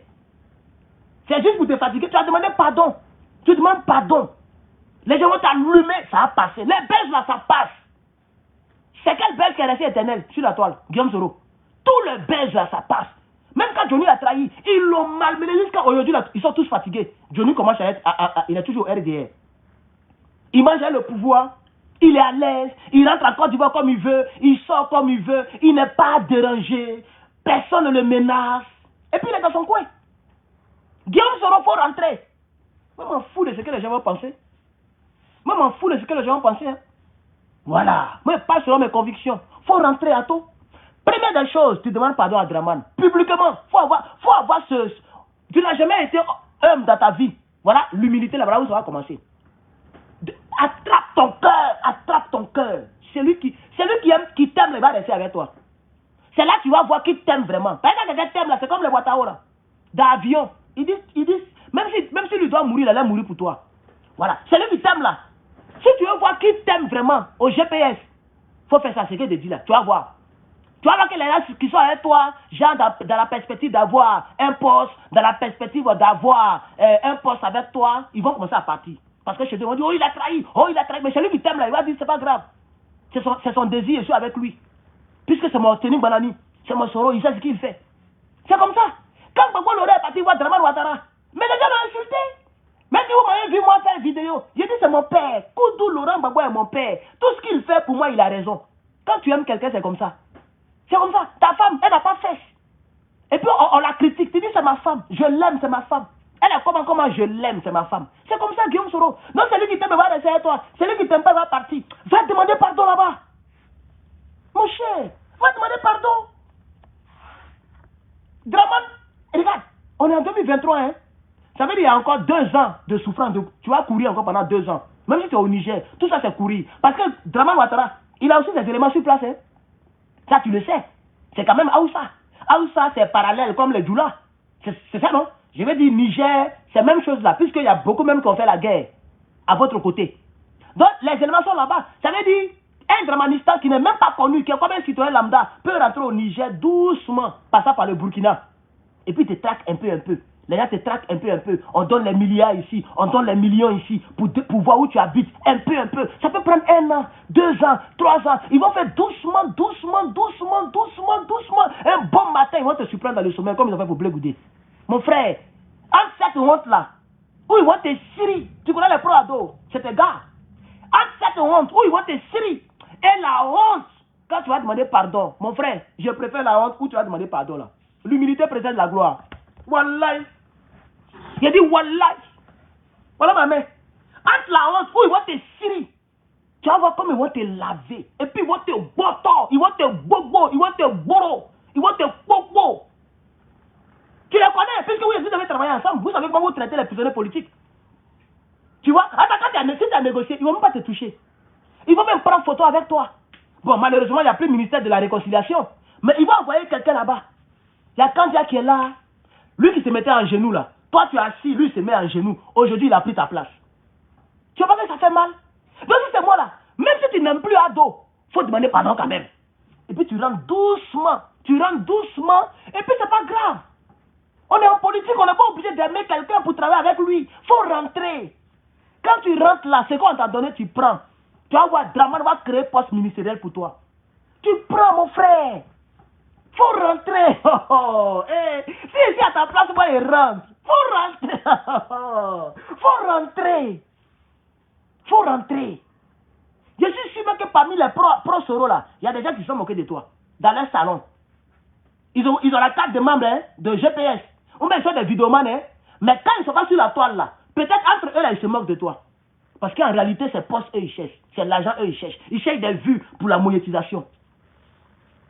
C'est juste pour te fatiguer. Tu as demandé pardon. Tu demandes pardon. Les gens vont t'allumer, ça a passé. Les Belges là, ça passe. C'est quel Belge qui est resté éternel sur la toile? Guillaume Soro. Tous les Belges là, ça passe. Même quand Johnny a trahi, ils l'ont malmené jusqu'à aujourd'hui. Ils sont tous fatigués. Johnny commence à être, il est toujours au RDR. Il mange le pouvoir. Il est à l'aise, il rentre en Côte d'Ivoire comme il veut, il sort comme il veut, il n'est pas dérangé, personne ne le menace. Et puis il est dans son coin. Guillaume Soro, faut rentrer. Moi, je m'en fous de ce que les gens vont penser. Moi, je m'en fous de ce que les gens vont penser. Hein. Voilà. Moi, je parle selon mes convictions. Faut rentrer à tout. Première des choses, tu demandes pardon à Draman. Publiquement, faut avoir ce... Tu n'as jamais été homme dans ta vie. Voilà, l'humilité, là, voilà où ça va commencer. Attrape ton cœur, attrape ton cœur. Celui qui t'aime, il va rester avec toi. C'est là que tu vas voir qui t'aime vraiment. Par exemple, quelqu'un t'aime là, c'est comme les Watao là. D'avion. Ils disent, même si lui doit mourir, il va mourir pour toi. Voilà. Celui qui t'aime là. Si tu veux voir qui t'aime vraiment au GPS, faut faire ça, c'est ce que je dis là. Tu vas voir. Tu vas voir que les gens qui sont avec toi, genre dans la perspective d'avoir un poste, dans la perspective d'avoir un poste avec toi, ils vont commencer à partir. Parce que chez eux, on dit, oh il a trahi, mais celui qui t'aime là, il va dire, c'est pas grave. C'est son désir, je suis avec lui. Puisque c'est mon Ténique Banani, c'est mon Soro, il sait ce qu'il fait. C'est comme ça. Quand Gbagbo Loré est parti voir Draman Ouattara, mais les gens m'ont insulté. Même si vous m'avez vu moi faire une vidéo, j'ai dit c'est mon père. Koudou Laurent Gbagbo est mon père. Tout ce qu'il fait pour moi, il a raison. Quand tu aimes quelqu'un, c'est comme ça. C'est comme ça. Ta femme, elle n'a pas fait. Et puis on la critique. Tu dis c'est ma femme. Je l'aime, c'est ma femme. Elle est comment je l'aime, c'est ma femme. C'est comme ça, Guillaume Soro. Non, celui qui t'aime va rester avec toi. Celui qui t'aime pas va partir. Va demander pardon là-bas. Mon cher, va demander pardon. Draman, regarde, on est en 2023, hein. Ça veut dire qu'il y a encore 2 ans de souffrance. Tu vas courir encore pendant 2 ans. Même si tu es au Niger, tout ça c'est courir. Parce que Draman Ouattara, il a aussi des éléments sur place, hein. Ça, tu le sais. C'est quand même Aoussa. Aoussa, c'est parallèle comme les Djoula. C'est ça, non? Je vais dire Niger, c'est la même chose là, puisqu'il y a beaucoup même qui ont fait la guerre à votre côté. Donc, les éléments sont là-bas. Ça veut dire, un Dramanistan qui n'est même pas connu, qui est comme un citoyen lambda, peut rentrer au Niger doucement, passant par le Burkina. Et puis, te traque un peu. Les gens te traquent un peu. On donne les milliards ici, on donne les millions ici, pour voir où tu habites, un peu. Ça peut prendre 1 an, 2 ans, 3 ans. Ils vont faire doucement. Un bon matin, ils vont te surprendre dans le sommeil, comme ils ont fait pour Blé Goudé. Mon frère, entre cette honte là, où ils vont te cirer, tu connais les pro-ados, c'est tes gars. Entre cette honte, où ils vont te cirer, et la honte, quand tu vas demander pardon, mon frère, je préfère la honte où tu vas demander pardon là. L'humilité précède la gloire. Wallahi. Il dit wallahi. Voilà ma main. Entre la honte où ils vont te cirer, tu vas voir comme ils vont te laver. Et puis ils vont te botter, ils vont te bobo, ils vont te boro, ils vont te popo. Tu les connais, puisque vous avez travaillé ensemble, vous savez comment vous traitez les prisonniers politiques. Tu vois, attends, si tu as négocié, ils ne vont même pas te toucher. Ils vont même prendre photo avec toi. Bon, malheureusement, il n'y a plus le ministère de la Réconciliation. Mais ils vont envoyer quelqu'un là-bas. Il y a Kandia qui est là. Lui qui se mettait en genoux là. Toi, tu es assis, lui se met en genoux. Aujourd'hui, il a pris ta place. Tu vois pas que ça fait mal? Donc, si c'est moi là, même si tu n'aimes plus Ado, il faut demander pardon quand même. Et puis, tu rentres doucement. tu rentres doucement, et puis c'est pas grave. On est en politique, on n'est pas obligé d'aimer quelqu'un pour travailler avec lui. Il faut rentrer. Quand tu rentres là, c'est qu'on t'a donné, tu prends. Tu vas voir, Draman va créer poste ministériel pour toi. Tu prends, mon frère. Faut rentrer. Si ici à ta place, moi, il rentre. Faut rentrer. Faut rentrer. Faut rentrer. Je suis sûr que parmi les pro-Soro là, il y a des gens qui se sont moqués de toi. Dans leur salon. Ils ont la carte de membre de GPS. On met sur des vidéomans, mais quand ils sont pas sur la toile là, peut-être entre eux là, ils se moquent de toi. Parce qu'en réalité, c'est poste eux ils cherchent. C'est l'argent eux ils cherchent. Ils cherchent des vues pour la monétisation.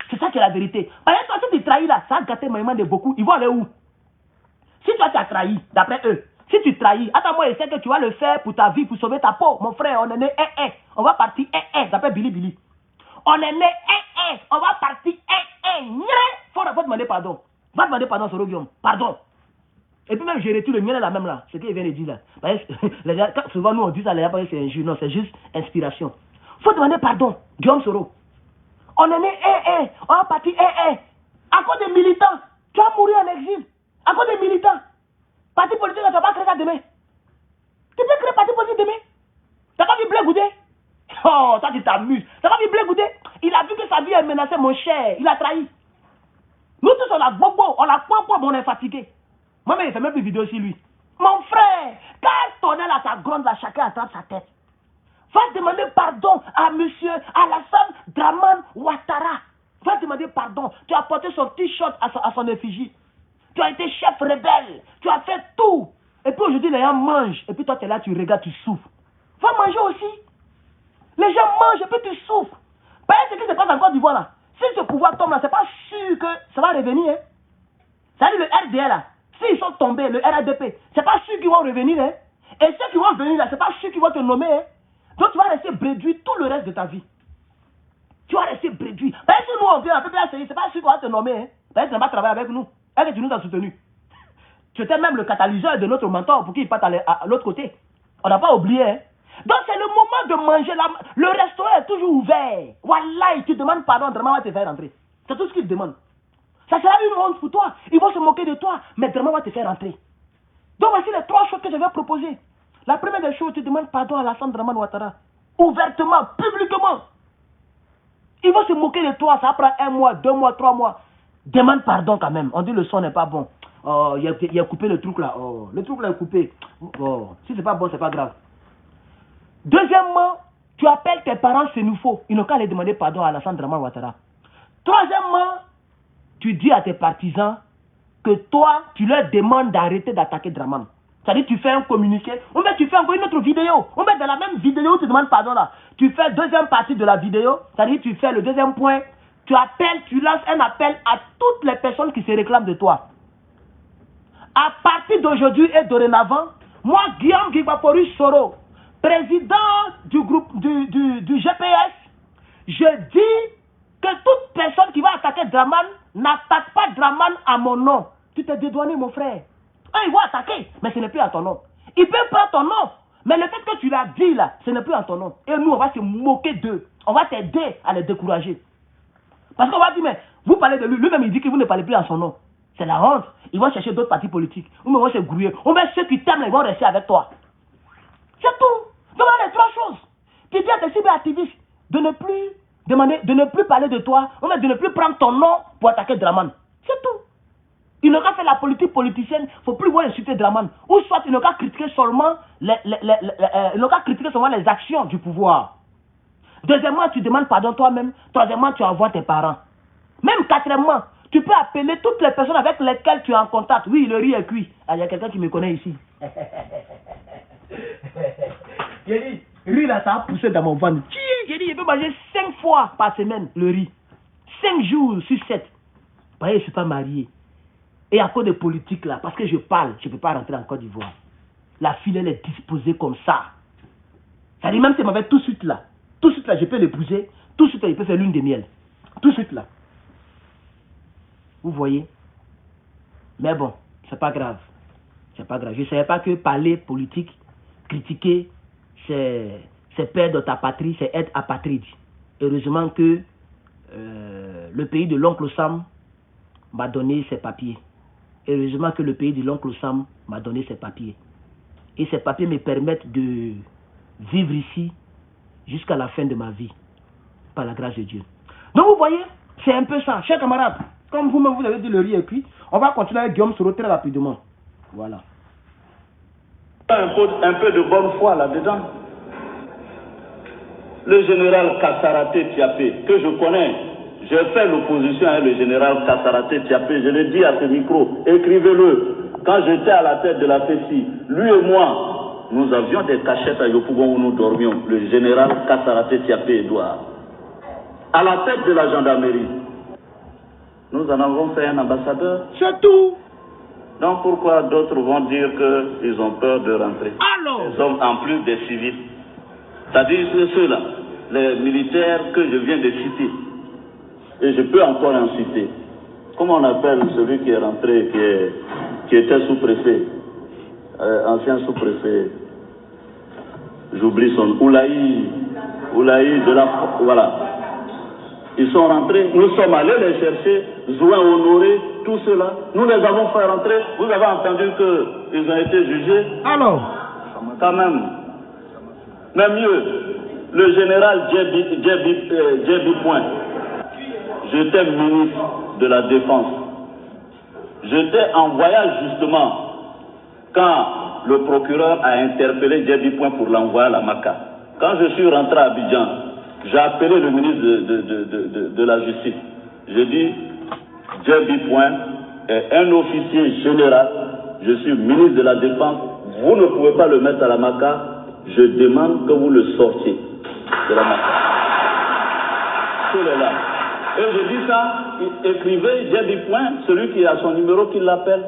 C'est ça qui est la vérité. Par exemple, si tu trahis là, ça a gâté maman de beaucoup. Ils vont aller où? Si toi tu as trahi, d'après eux, si tu trahis, attends-moi, essaie que tu vas le faire pour ta vie, pour sauver ta peau. Mon frère, on est né on va partir d'après Billy. On est né on va partir faut demander pardon. Va demander pardon sur Guillaume. Pardon. Et puis même, je retire le mien là même là. Ce qu'il vient de dire là. Souvent nous on dit ça, les gens pensent que c'est injure. Non, c'est juste inspiration. Faut demander pardon. Guillaume Soro. On est né on va partir à cause des militants. Tu vas mourir en exil. À cause des militants. Parti politique, tu ne vas pas créer ça demain. Tu peux créer parti politique demain. Tu n'as pas vu Blé Goudé? Oh, ça tu t'amuses. Tu n'as pas vu Blé Goudé? Il a vu que sa vie est menacée, mon cher. Il a trahi. Nous tous, on a bobo, on a quoi, on est fatigué. Moi-même, il fait même plus de vidéos sur lui. Mon frère, quand ton aile à sa grande, là, chacun attrape sa tête. Va demander pardon à monsieur Alassane Dramane Ouattara. Va demander pardon. Tu as porté son t-shirt à son effigie. Tu as été chef rebelle. Tu as fait tout. Et puis aujourd'hui, les gens mangent. Et puis toi, tu es là, tu regardes, tu souffres. Va manger aussi. Les gens mangent et puis tu souffres. Par exemple, ce qui se passe en Côte d'Ivoire là. Si ce pouvoir tombe là, c'est pas sûr que ça va revenir. Hein. C'est-à-dire le RDL là. S'ils sont tombés, le RADP, c'est pas sûr qu'ils vont revenir. Hein. Et ceux qui vont venir là, c'est pas sûr qu'ils vont te nommer. Hein. Donc tu vas rester bréduit tout le reste de ta vie. Tu vas rester bréduit. Parce que nous on vient à PPACI, c'est pas sûr qu'on va te nommer. Hein. Parce que tu n'as pas travaillé avec nous. Est-ce que tu nous as soutenus? Tu étais même le catalyseur de notre mentor pour qu'il parte à l'autre côté. On n'a pas oublié. Hein. Donc c'est le moment de manger. Le restaurant est toujours ouvert. Wallahi, tu demandes pardon, Draman va te faire rentrer. C'est tout ce qu'il demande. Ça sera une honte pour toi. Ils vont se moquer de toi, mais Draman va te faire rentrer. Donc voici les 3 choses que je vais proposer. La première des choses, tu demandes pardon à Alassane Dramane Ouattara. Ouvertement, publiquement. Ils vont se moquer de toi, ça prend 1 mois, 2 mois, 3 mois. Demande pardon quand même. On dit le son n'est pas bon. Oh, il a coupé le truc là. Oh, le truc là est coupé. Oh, si c'est pas bon, c'est pas grave. Deuxièmement, tu appelles tes parents sénoufos. Ils n'ont qu'à aller demander pardon à Alassane Dramane Ouattara. Troisièmement, tu dis à tes partisans que toi, tu leur demandes d'arrêter d'attaquer Dramane. C'est-à-dire tu fais un communiqué, ou bien tu fais encore une autre vidéo, ou bien dans la même vidéo où tu demandes pardon là, tu fais la deuxième partie de la vidéo, c'est-à-dire tu fais le deuxième point, tu appelles, tu lances un appel à toutes les personnes qui se réclament de toi. À partir d'aujourd'hui et dorénavant, moi, Guillaume Guibaporus Soro, président du groupe du GPS, je dis que toute personne qui va attaquer Dramane n'attaque pas Dramane à mon nom. Tu t'es dédouané, mon frère. Ils vont attaquer, mais ce n'est plus à ton nom. Ils peuvent prendre ton nom, mais le fait que tu l'as dit là, ce n'est plus à ton nom. Et nous, on va se moquer d'eux. On va t'aider à les décourager. Parce qu'on va dire, mais vous parlez de lui, lui-même il dit que vous ne parlez plus à son nom. C'est la honte. Ils vont chercher d'autres partis politiques. Ou ils vont se grouiller. Ou même ceux qui t'aiment, ils vont rester avec toi. C'est tout. Donc, les 3 choses. Tu dis à tes cyberactivistes de ne plus demander, de ne plus parler de toi, ou même de ne plus prendre ton nom pour attaquer Dramane. C'est tout. Ils n'ont qu'à faire la politique politicienne, il ne faut plus voir insulter Dramane. Ou soit ils n'ont qu'à critiquer seulement les actions du pouvoir. Deuxièmement, tu demandes pardon toi-même. Troisièmement, tu envoies tes parents. Même quatrièmement, tu peux appeler toutes les personnes avec lesquelles tu es en contact. Oui, le riz est cuit. Ah, il y a quelqu'un qui me connaît ici. J'ai dit, riz là, ça a poussé dans mon ventre. J'ai dit, je peux manger 5 fois par semaine le riz. 5 jours sur 7. Vous voyez, je ne suis pas marié. Et à cause de politique là, parce que je parle, je ne peux pas rentrer en Côte d'Ivoire. La fille, elle est disposée comme ça. Ça dit même si elle m'avait tout de suite là, je peux l'épouser, tout de suite là, je peux faire lune de miel. Tout de suite là. Vous voyez? Mais bon, c'est pas grave. C'est pas grave. Je ne savais pas que parler politique, critiquer, c'est perdre ta patrie, c'est être apatride. Heureusement que le pays de l'oncle Sam m'a donné ses papiers. Heureusement que le pays de l'oncle Sam m'a donné ses papiers. Et ces papiers me permettent de vivre ici jusqu'à la fin de ma vie, par la grâce de Dieu. Donc vous voyez, c'est un peu ça. Chers camarades, comme vous-même vous avez dit, le riz est cuit, on va continuer avec Guillaume Soro très rapidement. Voilà. Un peu de bonne foi là-dedans. Le général Kassaraté Tiapé, que je connais, j'ai fait l'opposition avec le général Kassaraté Tiapé, je l'ai dit à ce micro, écrivez-le. Quand j'étais à la tête de la FECI, lui et moi, nous avions des cachettes à Yopougon où nous dormions, le général Kassaraté Tiapé Edouard. À la tête de la gendarmerie, nous en avons fait un ambassadeur. C'est tout. Donc pourquoi d'autres vont dire qu'ils ont peur de rentrer? Alors, les hommes en plus des civils. C'est-à-dire ceux-là, les militaires que je viens de citer. Et je peux encore en citer. Comment on appelle celui qui est rentré, qui était sous-préfet, ancien sous-préfet, j'oublie son Oulaï de la... Voilà. Ils sont rentrés, nous sommes allés les chercher, Zouin Honoré, tous ceux-là. Nous les avons fait rentrer. Vous avez entendu qu'ils ont été jugés? alors, quand même. Mais mieux, le général Djebi Point, j'étais ministre de la Défense. J'étais en voyage justement quand le procureur a interpellé Djebi Point pour l'envoyer à la Maca. Quand je suis rentré à Abidjan, j'ai appelé le ministre de la Justice. J'ai dit, Djebi Point est un officier général, je suis ministre de la Défense, vous ne pouvez pas le mettre à la Maca, je demande que vous le sortiez de la Maca. Celui-là. Et je dis ça, écrivez Djebi Point, celui qui a son numéro, qui l'appelle.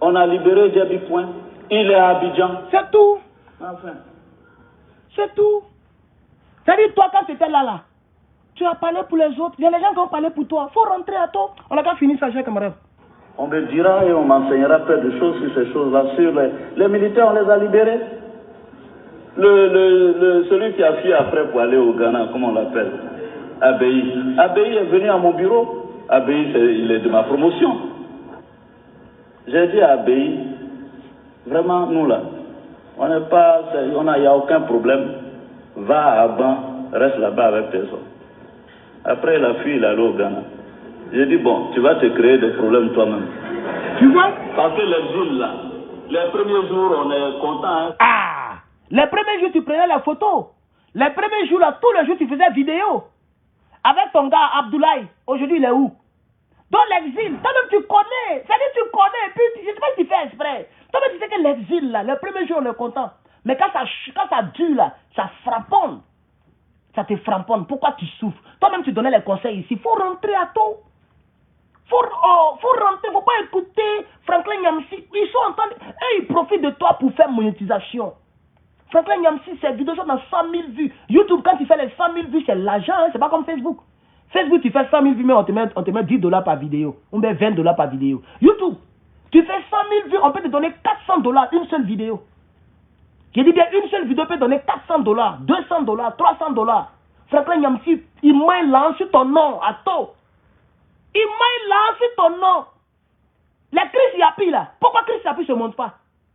On a libéré Djebi Point, il est à Abidjan. c'est tout. Enfin. C'est tout. C'est-à-dire, toi, quand tu étais là, tu as parlé pour les autres. Il y a les gens qui ont parlé pour toi. Il faut rentrer à toi. On n'a qu'à finir ça, chers camarades. On me dira et on m'enseignera plein de choses sur ces choses-là. Sur les militaires, on les a libérés. Celui qui a fui après pour aller au Ghana, comment on l'appelle? Abei. Abei est venu à mon bureau. Abei, il est de ma promotion. J'ai dit à Abei, vraiment, nous là, on n'est pas, il n'y a aucun problème. Va à Aban, reste là-bas avec tes hommes. Après, il a fui, il est allé au Ghana. J'ai dit, bon, tu vas te créer des problèmes toi-même. Tu vois? Parce que l'exil là, les premiers jours, on est content. Hein? Ah! Les premiers jours, tu prenais la photo. Les premiers jours, là, tous les jours, tu faisais vidéo. Avec ton gars, Abdoulaye. Aujourd'hui, il est où? Dans l'exil. Toi-même, tu connais. C'est-à-dire, tu connais. Puis, je ne sais pas si tu fais exprès. Toi-même, tu sais que l'exil, là, les premiers jours, on est content. Mais quand ça dure, là, ça frapponne. Ça te frapponne. Pourquoi tu souffres? Toi-même, tu donnais les conseils ici. Il faut rentrer à toi. Faut rentrer. Il ne faut pas écouter Franklin Nyamsi. Ils sont en train de... Et ils profitent de toi pour faire monétisation. Franklin Nyamsi, ses vidéos sont dans 100 000 vues. YouTube, quand tu fais les 100 000 vues, c'est l'argent. Hein? C'est pas comme Facebook. Facebook, tu fais 100 000 vues, mais on te met $10 par vidéo. On met $20 par vidéo. YouTube, tu fais 100 000 vues, on peut te donner $400 une seule vidéo. J'ai dit bien, une seule vidéo peut donner $400, $200, $300. Franklin Nyamsi, il m'a lancé ton nom à toi. Il m'a lancé ton nom. Les Chris Yapi là, pourquoi Chris Yapi ne se montre pas?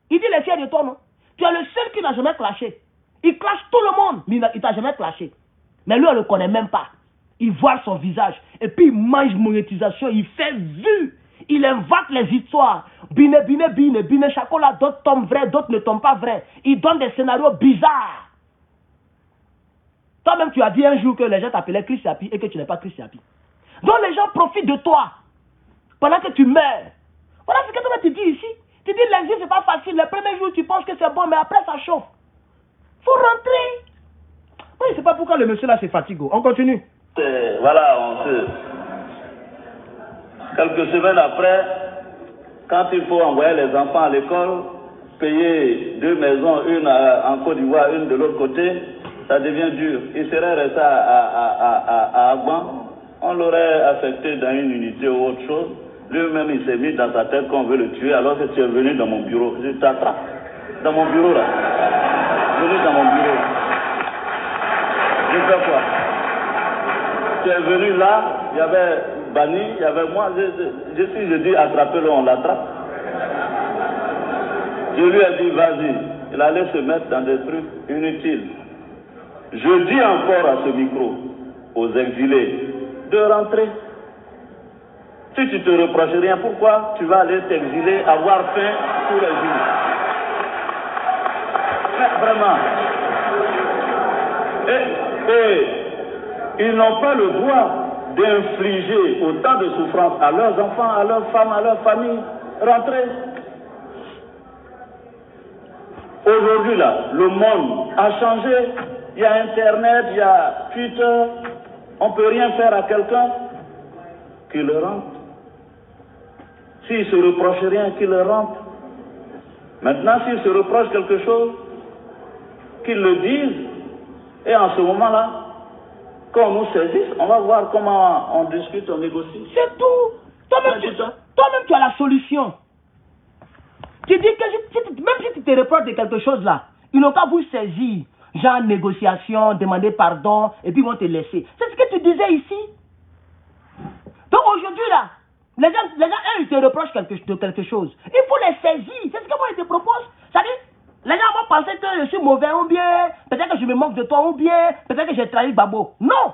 Il dit les fiers de toi, non? Tu es le seul qui n'a jamais clashé. Il clash tout le monde, mais il t'a jamais clashé. Mais lui, on ne le connaît même pas. Il voit son visage. Et puis il mange monétisation, il fait vue. Il invente les histoires. Bine, Chacola, d'autres tombent vrais, d'autres ne tombent pas vrais. Il donne des scénarios bizarres. Toi-même, tu as dit un jour que les gens t'appelaient Chris Yapi et que tu n'es pas Chris Yapi. Donc les gens profitent de toi pendant que tu meurs. Voilà ce que toi tu dis ici. Tu dis l'exil, c'est pas facile. Les premiers jours, tu penses que c'est bon, mais après, ça chauffe. Faut rentrer. Oui, c'est pas pourquoi le monsieur là, c'est fatigué. On continue. Voilà, quelques semaines après, quand il faut envoyer les enfants à l'école, payer 2 maisons, une en Côte d'Ivoire, une de l'autre côté, ça devient dur. Il serait resté à Agban, on l'aurait affecté dans une unité ou autre chose. Lui-même, il s'est mis dans sa tête qu'on veut le tuer, alors que tu es venu dans mon bureau. Je t'attrape. Dans mon bureau, là. Venu dans mon bureau. Je fais quoi? Tu es venu là, il y avait banni, il y avait moi, je dis attrapez-le, on l'attrape. Je lui ai dit vas-y, il allait se mettre dans des trucs inutiles. Je dis encore à ce micro, aux exilés, de rentrer. Si tu te reproches rien, pourquoi tu vas aller t'exiler, avoir faim tous les jours? Mais vraiment. Et ils n'ont pas le droit d'infliger autant de souffrance à leurs enfants, à leurs femmes, à leurs familles. Rentrez. Aujourd'hui, là, le monde a changé. Il y a Internet, il y a Twitter. On ne peut rien faire à quelqu'un qui le rentre. S'il se reproche rien, qu'il le rentre. Maintenant, s'il se reproche quelque chose, qu'il le dise. Et en ce moment-là, quand on nous saisisse, on va voir comment on discute, on négocie. C'est tout. Toi-même, tu as la solution. Tu dis que même si tu te reproches de quelque chose là, ils n'ont qu'à vous saisir. Genre négociation, demander pardon, et puis ils vont te laisser. C'est ce que tu disais ici. Donc aujourd'hui là, les gens, ils te reprochent quelque chose. Il faut les saisir. C'est ce que moi, ils te proposent. C'est-à-dire, les gens vont penser que je suis mauvais ou bien, peut-être que je me moque de toi ou bien, peut-être que j'ai trahi Gbagbo. Non.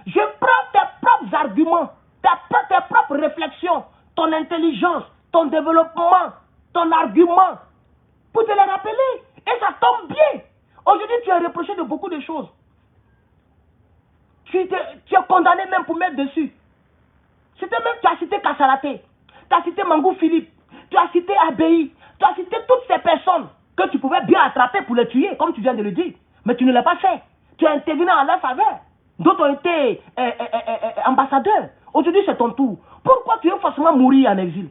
Je prends tes propres arguments, tes propres réflexions, ton intelligence, ton développement, ton argument, pour te les rappeler. Et ça tombe bien. Aujourd'hui, tu es reproché de beaucoup de choses. Tu es condamné même pour mettre dessus. Tu as cité Kassalaté, tu as cité Mangou Philippe, tu as cité Abéi, tu as cité toutes ces personnes que tu pouvais bien attraper pour les tuer, comme tu viens de le dire. Mais tu ne l'as pas fait. Tu as intervenu en leur faveur. D'autres ont été ambassadeurs. Aujourd'hui, c'est ton tour. Pourquoi tu veux forcément mourir en exil?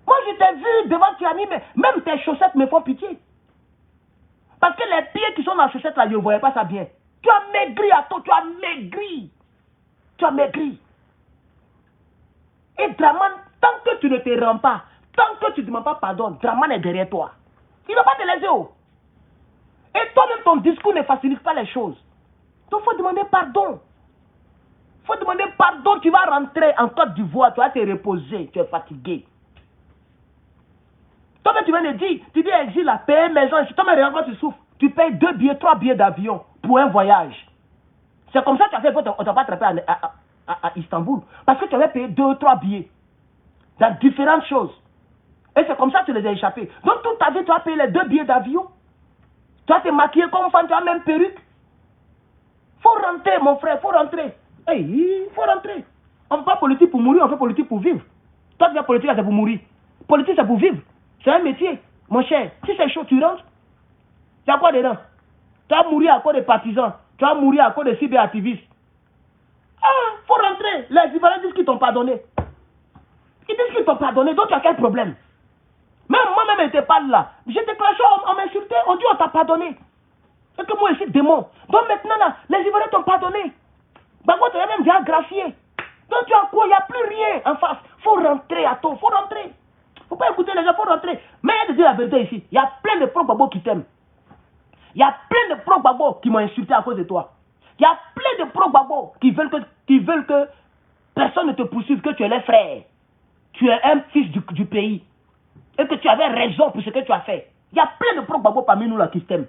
Moi, je t'ai vu devant Tiani, mais même tes chaussettes me font pitié. Parce que les pieds qui sont dans les chaussettes là, je ne voyais pas ça bien. Tu as maigri à toi, tu as maigri. Tu as maigri. Et Draman, tant que tu ne te rends pas, tant que tu ne demandes pas pardon, Draman est derrière toi. Il ne va pas te laisser haut. Et toi-même, ton discours ne facilite pas les choses. Donc, il faut demander pardon. Il faut demander pardon. Tu vas rentrer en Côte d'Ivoire, tu vas te reposer, tu es fatigué. Toi-même, tu viens de dire, tu dis exil, là, payer maison, toi-même, regarde, tu souffres. Tu payes 2 billets, 3 billets d'avion pour un voyage. C'est comme ça que tu as fait, on t'a pas attrapé à Istanbul. Parce que tu avais payé 2 ou 3 billets dans différentes choses. Et c'est comme ça que tu les as échappés. Donc toute ta vie, tu as payé les 2 billets d'avion. Tu as te maquillé comme femme, tu as même perruque. Faut rentrer, mon frère, faut rentrer. Hey, faut rentrer. On ne fait pas politique pour mourir, on fait politique pour vivre. Toi, tu fais politique, c'est pour mourir. Politique, c'est pour vivre. C'est un métier. Mon cher, si c'est chaud, tu rentres. Tu as quoi dedans? Tu vas mourir à cause des partisans. Tu vas mourir à cause des cyberactivistes. Ah, faut rentrer. Les Ivoiriens disent qu'ils t'ont pardonné. Ils disent qu'ils t'ont pardonné. Donc tu as quel problème? Même moi-même, je n'étais pas là. J'étais clashé, on m'insultait, on dit on t'a pardonné. Et que moi, je suis démon. Donc maintenant, là, les Ivoiriens t'ont pardonné. Gbagbo t'as même déjà gracié. Donc tu as quoi? Il n'y a plus rien en face. Faut rentrer à toi, faut rentrer. Faut pas écouter les gens, faut rentrer. Mais il y a de dire la vérité ici. Il y a plein de pro-Gbagbo qui t'aiment. Il y a plein de pro-Gbagbo qui m'ont insulté à cause de toi. Il y a plein de pro-Gbagbo qui veulent que personne ne te poursuive, que tu es les frères. Tu es un fils du pays. Et que tu avais raison pour ce que tu as fait. Il y a plein de pro-Gbagbo parmi nous là qui t'aiment.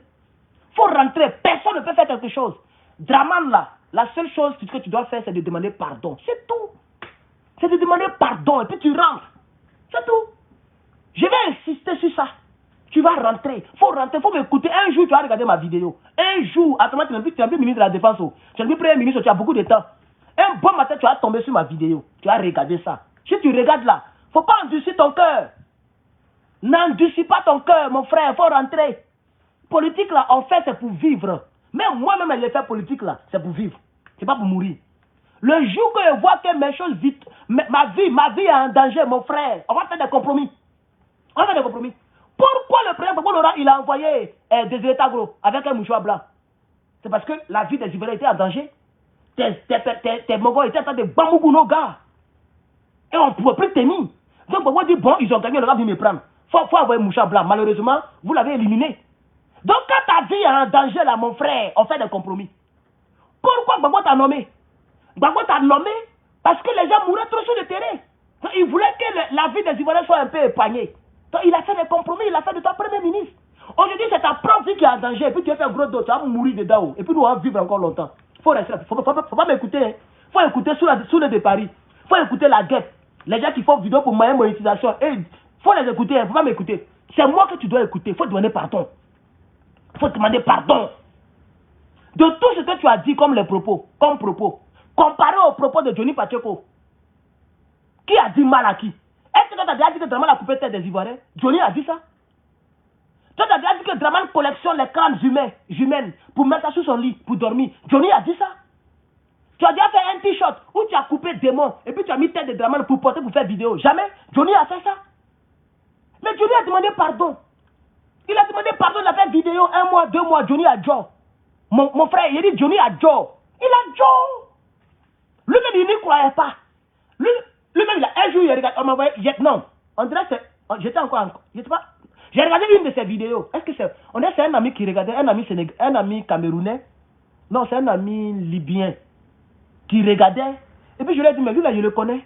Faut rentrer. Personne ne peut faire quelque chose. Draman là, la seule chose que tu dois faire, c'est de demander pardon. C'est tout. C'est de demander pardon et puis tu rentres. C'est tout. Je vais insister sur ça. Tu vas rentrer. Faut rentrer, faut m'écouter. Un jour, tu vas regarder ma vidéo. Un jour, attends, tu n'es plus ministre de la Défense. Tu n'es plus Premier ministre, tu as beaucoup de temps. Un bon matin, tu vas tomber sur ma vidéo. Tu vas regarder ça. Si tu regardes là, faut pas endurcir ton cœur. N'endurcis pas ton cœur, mon frère. Faut rentrer. Politique là, en fait, c'est pour vivre. Même moi-même, les faits politiques là, c'est pour vivre. C'est pas pour mourir. Le jour que je vois que mes choses vite, ma vie est en danger, mon frère, on va faire des compromis. On va faire des compromis. Pourquoi le président Gbagbo Laurent, il a envoyé des États gros avec un mouchoir blanc? C'est parce que la vie des Ivoiriens était en danger. Tes Mongols étaient en train de bambouiller nos gars. Et on ne pouvait plus tenir. Donc Gbagbo dit, bon, ils ont gagné, le gars vient me prendre. Faut envoyer un mouchoir blanc. Malheureusement, vous l'avez éliminé. Donc quand ta vie est en danger là, mon frère, on fait des compromis. Pourquoi Gbagbo t'a nommé? Gbagbo t'a nommé Parce que les gens mouraient trop sur le terrain. Donc, il voulait que la vie des Ivoiriens soit un peu épargnée. Donc, il a fait des compromis, il a fait de toi Premier ministre. Aujourd'hui, c'est ta propre vie qui est en danger. Et puis tu vas faire gros dos, tu vas mourir dedans. Et puis nous, on va vivre encore longtemps. Faut rester là. Faut pas m'écouter. Hein. Faut écouter sous le de Paris. Faut écouter la guerre. Les gens qui font vidéo pour moyen monétisation. Faut les écouter. Faut pas m'écouter. C'est moi que tu dois écouter. Faut demander pardon. Faut demander pardon. De tout ce que tu as dit comme propos, comparé aux propos de Johnny Pacheco, qui a dit mal à qui? Est-ce que tu as déjà dit que Draman a coupé tête des Ivoiriens? Johnny a dit ça? Tu as déjà dit que Draman collectionne les crânes humaines pour mettre ça sous son lit, pour dormir? Johnny a dit ça? Tu as déjà fait un t-shirt où tu as coupé démon et puis tu as mis tête de Draman pour porter, pour faire vidéo? Jamais? Johnny a fait ça? Mais Johnny a demandé pardon. Il a demandé pardon, il a fait vidéo 1 mois, 2 mois, Johnny a Joe. Mon frère, il a dit Johnny a Joe. Il a Joe. Lui-même, il n'y croyait pas. Lui-même, il a un jour, il a regardé, on m'a envoyé, non, on dirait que j'étais encore, je sais pas, j'ai regardé une de ses vidéos. Est-ce que on dirait que c'est un ami qui regardait, un ami camerounais, non, c'est un ami libyen, qui regardait, et puis je lui ai dit, mais lui là, je le connais.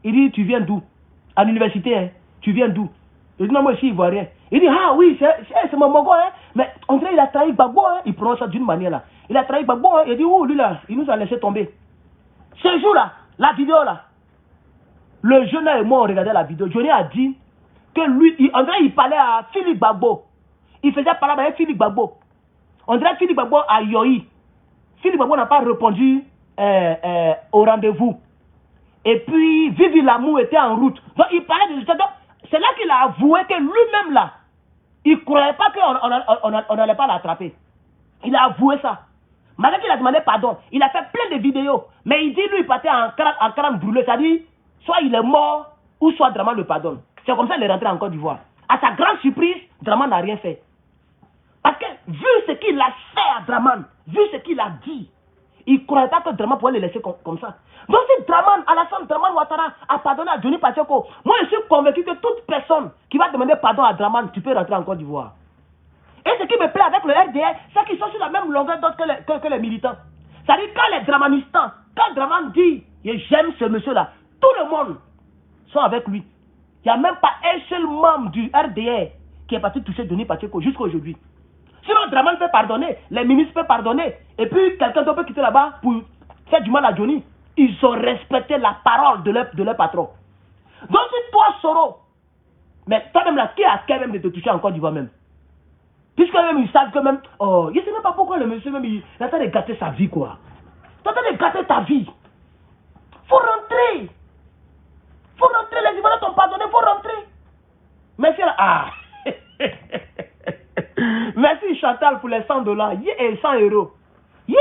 Il dit, tu viens d'où? À l'université, hein, tu viens d'où? Il dit, non, moi, je suis ivoirien. Il dit, ah oui, c'est mon mongo, hein. Mais on dirait qu'il a trahi Gbagbo, hein. Il prononce ça d'une manière là. Il a trahi Gbagbo, hein. Il dit, oh, lui là, il nous a laissé tomber. Ce jour-là, la vidéo là, le jeune et moi, on regardait la vidéo. Johnny a dit que lui, on dirait qu'il parlait à Philippe Gbagbo. Il faisait parler avec Philippe Gbagbo. On dirait que Philippe Gbagbo a yoï. Philippe Gbagbo n'a pas répondu au rendez-vous. Et puis, Vivi Lamou était en route. Donc, il parlait de ça. C'est là qu'il a avoué que lui-même là, il ne croyait pas qu'on n'allait pas l'attraper. Il a avoué ça. Malgré qu'il a demandé pardon, il a fait plein de vidéos. Mais il dit, lui, il partait en crâne brûlé. C'est-à-dire, soit il est mort, ou soit Draman le pardonne. C'est comme ça qu'il est rentré en Côte d'Ivoire. À sa grande surprise, Draman n'a rien fait. Parce que, vu ce qu'il a fait à Draman, vu ce qu'il a dit, il ne croyait pas que Draman pouvait le laisser comme ça. Donc si Draman, Alassane Draman Ouattara a pardonné à Johnny Pacheco, moi je suis convaincu que toute personne qui va demander pardon à Draman, tu peux rentrer en Côte d'Ivoire. Et ce qui me plaît avec le RDR, c'est qu'ils sont sur la même longueur d'onde que les militants. C'est-à-dire quand les Dramanistans, quand Draman dit j'aime ce monsieur-là, tout le monde sont avec lui. Il n'y a même pas un seul membre du RDR qui est parti toucher Johnny Pacheco jusqu'à aujourd'hui. Sinon Draman peut pardonner, les ministres peuvent pardonner, et puis quelqu'un d'autre peut quitter là-bas pour faire du mal à Johnny. Ils ont respecté la parole de leur patron. Donc si toi, Soro, mais toi-même là, qui a quand même de te toucher en Côte d'Ivoire même? Puisque même ils savent que même, oh, je ne sais même pas pourquoi le monsieur même, il est en train de gâter sa vie quoi. Il est en train de gâter ta vie. Faut rentrer. Faut rentrer, les Ivoiriens t'ont pardonné, faut rentrer. Merci là, ah. Merci Chantal pour les $100. Yeah, et 100 €. Yeah.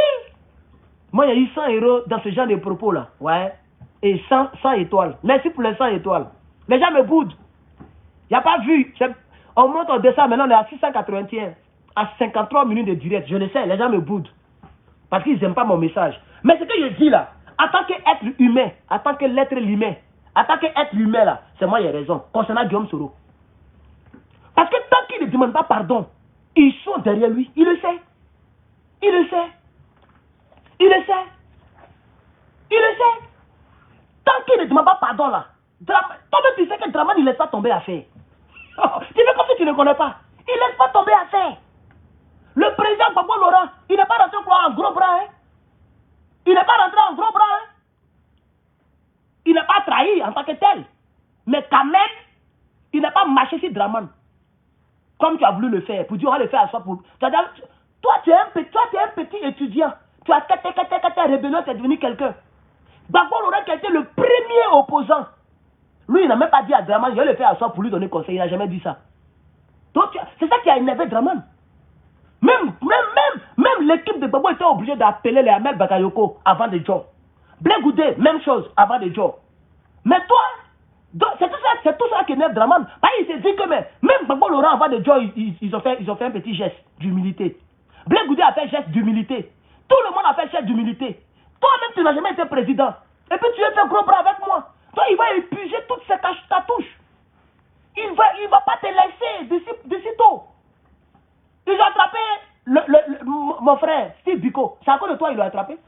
Moi, il y a eu 100 € dans ce genre de propos là. Ouais. Et 100 étoiles. Merci pour les 100 étoiles. Les gens me boudent. Il n'y a pas vu. On monte, on descend. Maintenant, on est à 681. À 53 minutes de direct. Je le sais, les gens me boudent. Parce qu'ils n'aiment pas mon message. Mais ce que je dis là, en tant qu'être humain, en tant que l'être humain, en tant qu'être humain là, c'est moi qui ai raison. Concernant Guillaume Soro. Parce que tant qu'il ne demande pas pardon, ils sont derrière lui. Il le sait. Il le sait. Il le sait. Il le sait. Tant qu'il ne demande pas pardon là, toi-même tu sais que Draman il ne laisse pas tomber l'affaire. Tu fais comme si tu ne connais pas. Il ne laisse pas tomber l'affaire. Le président Gbagbo Laurent, il n'est pas rentré en gros bras. Hein? Il n'est pas rentré en gros bras. Hein? Il n'est pas trahi en tant que tel. Mais quand même, il n'a pas marché sur Draman. Comme tu as voulu le faire. Pour dire on va le faire à soi. Toi tu es un petit étudiant. Tu as été rébellion, tu es devenu quelqu'un. Gbagbo Laurent qui a été le premier opposant. Lui, il n'a même pas dit à Draman, je vais le faire à soi pour lui donner conseil. Il n'a jamais dit ça. Donc, c'est ça qui a énervé Draman. Même l'équipe de Gbagbo était obligée d'appeler les Ahmed Bakayoko avant de jouer. Blé Goudé, même chose avant de jouer. Mais toi, c'est tout ça qui énerve Draman. Il s'est dit que même Gbagbo Laurent avant de jouer, ils ont fait un petit geste d'humilité. Blé Goudé a fait geste d'humilité. Tout le monde a fait geste d'humilité. Toi-même, tu n'as jamais été président. Et puis tu veux faire gros bras avec moi. Toi, il va épuiser toutes ces cartouches. Il va pas te laisser d'ici tôt. Ils ont attrapé mon frère, Steve Biko. C'est à cause de toi, ils l'ont attrapé.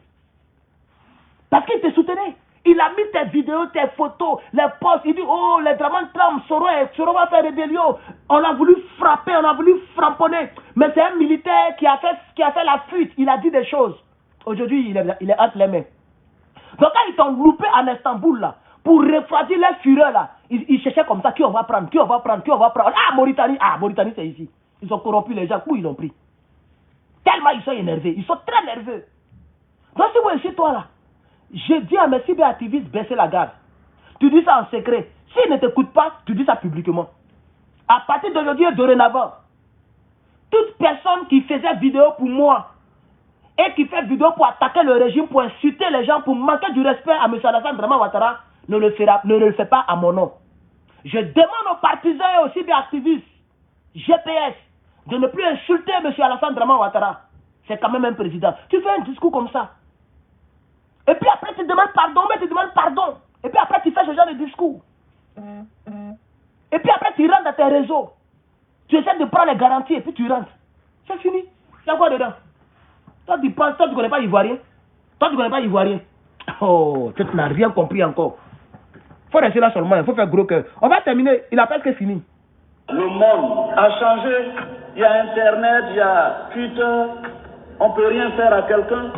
Parce qu'il te soutenait. Il a mis tes vidéos, tes photos, les posts. Il dit, oh, les Dramane Tram, Soro va faire rébellion. On a voulu frapper, on a voulu framponner. Mais c'est un militaire qui a fait la fuite. Il a dit des choses. Aujourd'hui, il est entre les mains. Donc quand ils t'ont loupé en Istanbul, là, pour refroidir les fureurs, là, ils cherchaient comme ça, qui on va prendre. Ah, Mauritanie, c'est ici. Ils ont corrompu les gens. Où ils l'ont pris? Tellement ils sont énervés. Ils sont très nerveux. Donc si moi, chez toi, là, je dis à mes cyberactivistes, baisser la garde. Tu dis ça en secret. S'ils ne t'écoutent pas, tu dis ça publiquement. À partir d'aujourd'hui et dorénavant, toute personne qui faisait vidéo pour moi et qui fait vidéo pour attaquer le régime, pour insulter les gens, pour manquer du respect à M. Alassane Draman Ouattara, ne le fait pas à mon nom. Je demande aux partisans et aux cyberactivistes, GPS, de ne plus insulter M. Alassane Draman Ouattara. C'est quand même un président. Tu fais un discours comme ça. Et puis après, tu demandes pardon, Et puis après, tu fais ce genre de discours. Et puis après, tu rentres dans tes réseaux. Tu essaies de prendre les garanties et puis tu rentres. C'est fini. Il y a quoi dedans? Toi, tu ne connais pas Ivoirien. Oh, tu n'as rien compris encore. Il faut rester là seulement. Il faut faire gros cœur. On va terminer. Il a presque fini. Le monde a changé. Il y a Internet, il y a Twitter. On ne peut rien faire à quelqu'un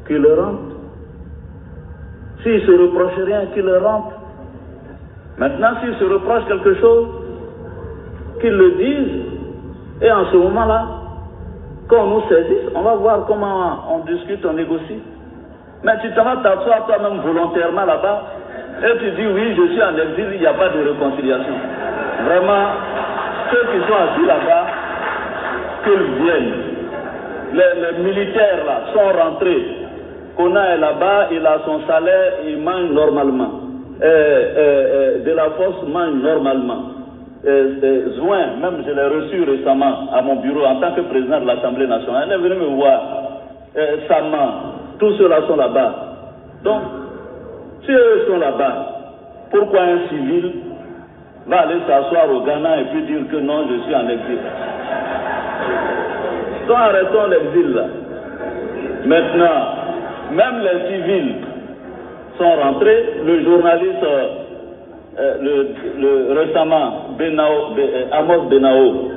qui le rentre. S'il se reproche rien, qu'il le rentre. Maintenant, s'il se reproche quelque chose, qu'il le dise. Et en ce moment-là, quand on nous saisisse, on va voir comment on discute, on négocie. Mais tu te vas t'asseoir toi-même volontairement là-bas et tu dis oui, je suis en exil, il n'y a pas de réconciliation. Vraiment, ceux qui sont assis là-bas, qu'ils viennent. Les militaires là sont rentrés. Kona est là-bas, il a son salaire, il mange normalement. De la force mange normalement. Zouin, même je l'ai reçu récemment à mon bureau en tant que président de l'Assemblée nationale. Il est venu me voir. Sama, tous ceux-là sont là-bas. Donc, si eux sont là-bas, pourquoi un civil va aller s'asseoir au Ghana et puis dire que non, je suis en exil? Donc arrêtons l'exil là. Maintenant, même les civils sont rentrés. Le journaliste récemment, Amos Benao,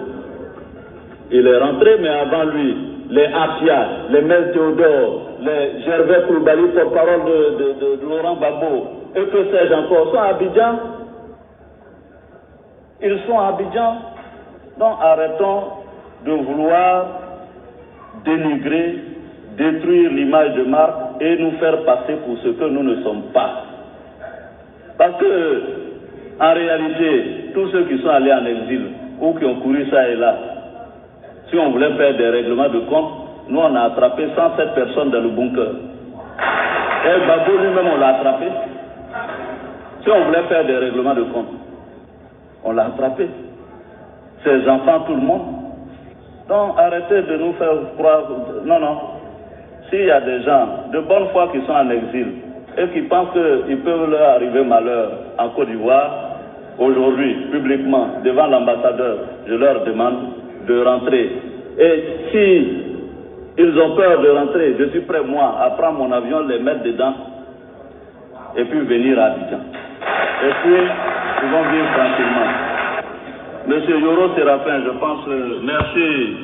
il est rentré, mais avant lui, les Apia, les Mel Théodore, les Gervais Koulibaly, porte-parole de Laurent Gbagbo, et que sais-je encore, sont à Abidjan. Ils sont à Abidjan. Donc arrêtons de vouloir dénigrer, détruire l'image de marque et nous faire passer pour ce que nous ne sommes pas. Parce que, en réalité, tous ceux qui sont allés en exil ou qui ont couru ça et là, si on voulait faire des règlements de compte, nous on a attrapé 107 personnes dans le bunker. Et Gbagbo lui-même on l'a attrapé. Si on voulait faire des règlements de compte, on l'a attrapé. Ses enfants, tout le monde. Donc arrêtez de nous faire croire. Non. S'il y a des gens de bonne foi qui sont en exil et qui pensent qu'ils peuvent leur arriver malheur en Côte d'Ivoire, aujourd'hui, publiquement, devant l'ambassadeur, je leur demande de rentrer. Et si ils ont peur de rentrer, je suis prêt, moi, à prendre mon avion, les mettre dedans et puis venir à Abidjan. Et puis, ils vont vivre tranquillement. Monsieur Yoro Séraphin, je pense, merci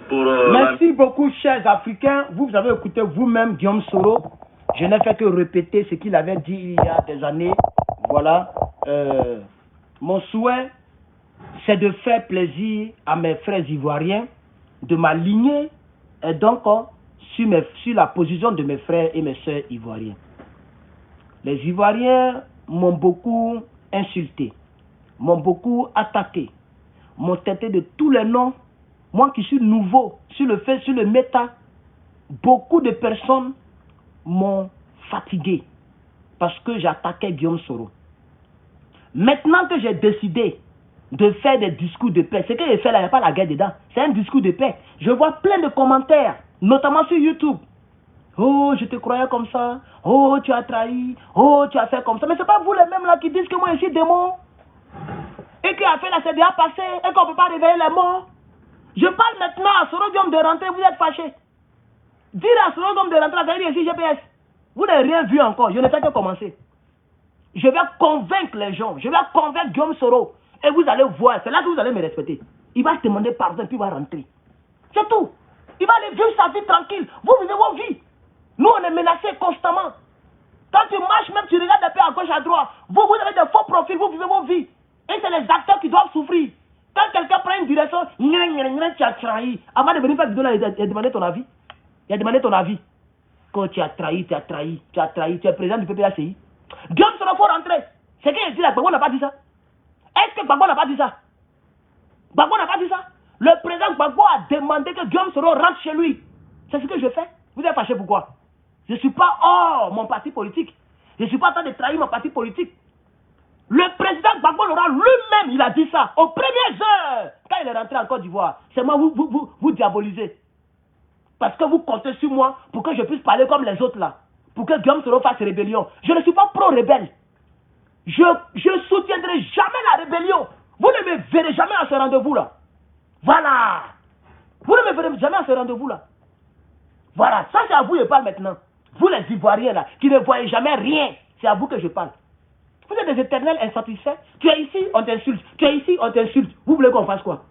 pour... Merci beaucoup, chers Africains. Vous avez écouté vous-même Guillaume Soro. Je n'ai fait que répéter ce qu'il avait dit il y a des années. Voilà. Mon souhait, c'est de faire plaisir à mes frères ivoiriens, de m'aligner et donc sur la position de mes frères et mes sœurs ivoiriens. Les Ivoiriens m'ont beaucoup insulté, m'ont beaucoup attaqué, m'ont traité de tous les noms. Moi qui suis nouveau sur le méta, beaucoup de personnes m'ont fatigué parce que j'attaquais Guillaume Soro. Maintenant que j'ai décidé de faire des discours de paix, ce que j'ai fait là, il n'y a pas la guerre dedans, c'est un discours de paix. Je vois plein de commentaires, notamment sur YouTube. Oh, je te croyais comme ça. Oh, tu as trahi. Oh, tu as fait comme ça. Mais ce n'est pas vous les mêmes là qui disent que moi je suis démon. Et qui a fait la CDA passer et qu'on ne peut pas réveiller les morts. Je parle maintenant à Soro Diom de rentrer, vous êtes fâchés. Dire à Soro Diom de rentrer, ça veut dire ici GPS. Vous n'avez rien vu encore. Je ne fais que commencer. Je vais convaincre les gens. Je vais convaincre Guillaume Soro. Et vous allez voir. C'est là que vous allez me respecter. Il va demander pardon puis il va rentrer. C'est tout. Il va aller vivre sa vie tranquille. Vous vivez vos vies. Nous, on est menacés constamment. Quand tu marches, même tu regardes un peu à gauche, à droite. Vous avez des faux profils. Vous vivez vos vies. Et c'est les acteurs qui doivent souffrir. Quand quelqu'un prend une direction, tu as trahi. Avant de venir faire vidéo là, il a demandé ton avis. Il a demandé ton avis. Quand tu as trahi, tu as trahi, tu as trahi. Tu es président du PPACI. Guillaume Soro, faut rentrer. C'est qu'il dit là, Gbagbo n'a pas dit ça. Est-ce que Gbagbo n'a pas dit ça? Gbagbo n'a pas dit ça. Le président Gbagbo a demandé que Guillaume Soro rentre chez lui. C'est ce que je fais. Vous êtes fâché pourquoi? Je ne suis pas hors mon parti politique. Je ne suis pas en train de trahir mon parti politique. Le président Gbagbo Laurent lui-même, il a dit ça aux premières heures. Quand il est rentré en Côte d'Ivoire, c'est moi vous diabolisez. Parce que vous comptez sur moi pour que je puisse parler comme les autres là. Pour que Guillaume Soro fasse rébellion. Je ne suis pas pro-rebelle. Je soutiendrai jamais la rébellion. Vous ne me verrez jamais à ce rendez-vous là. Voilà. Vous ne me verrez jamais à ce rendez-vous là. Voilà. Ça c'est à vous que je parle maintenant. Vous les Ivoiriens là, qui ne voyez jamais rien. C'est à vous que je parle. Vous êtes des éternels insatisfaits. Tu es ici, on t'insulte. Tu es ici, on t'insulte. Vous voulez qu'on fasse quoi?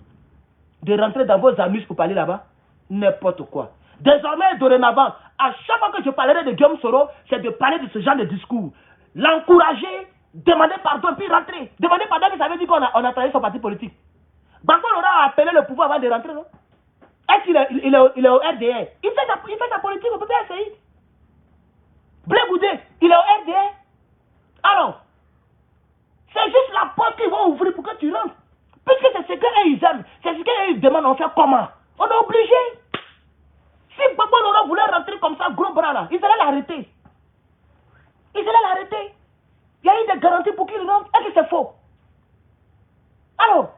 De rentrer dans vos anus pour parler là-bas? N'importe quoi. Désormais, dorénavant, à chaque fois que je parlerai de Guillaume Soro, c'est de parler de ce genre de discours. L'encourager, demander pardon, puis rentrer. Demander pardon, mais ça veut dire qu'on a trahi son parti politique. Gbagbo Laurent a appelé le pouvoir avant de rentrer, non? Est-ce qu'il est au RDR? Il fait sa politique au PPACI. Blé Goudé, il est au RDR. Alors, c'est juste la porte qu'ils vont ouvrir pour que tu rentres. Puisque c'est ce qu'ils aiment, c'est ce qu'ils demandent, on fait comment? On est obligé. Si Gbagbo Laurent voulait rentrer comme ça, gros bras là, ils allaient l'arrêter. Ils allaient l'arrêter. Il y a eu des garanties pour qu'il rentre. Est-ce que c'est faux? Alors,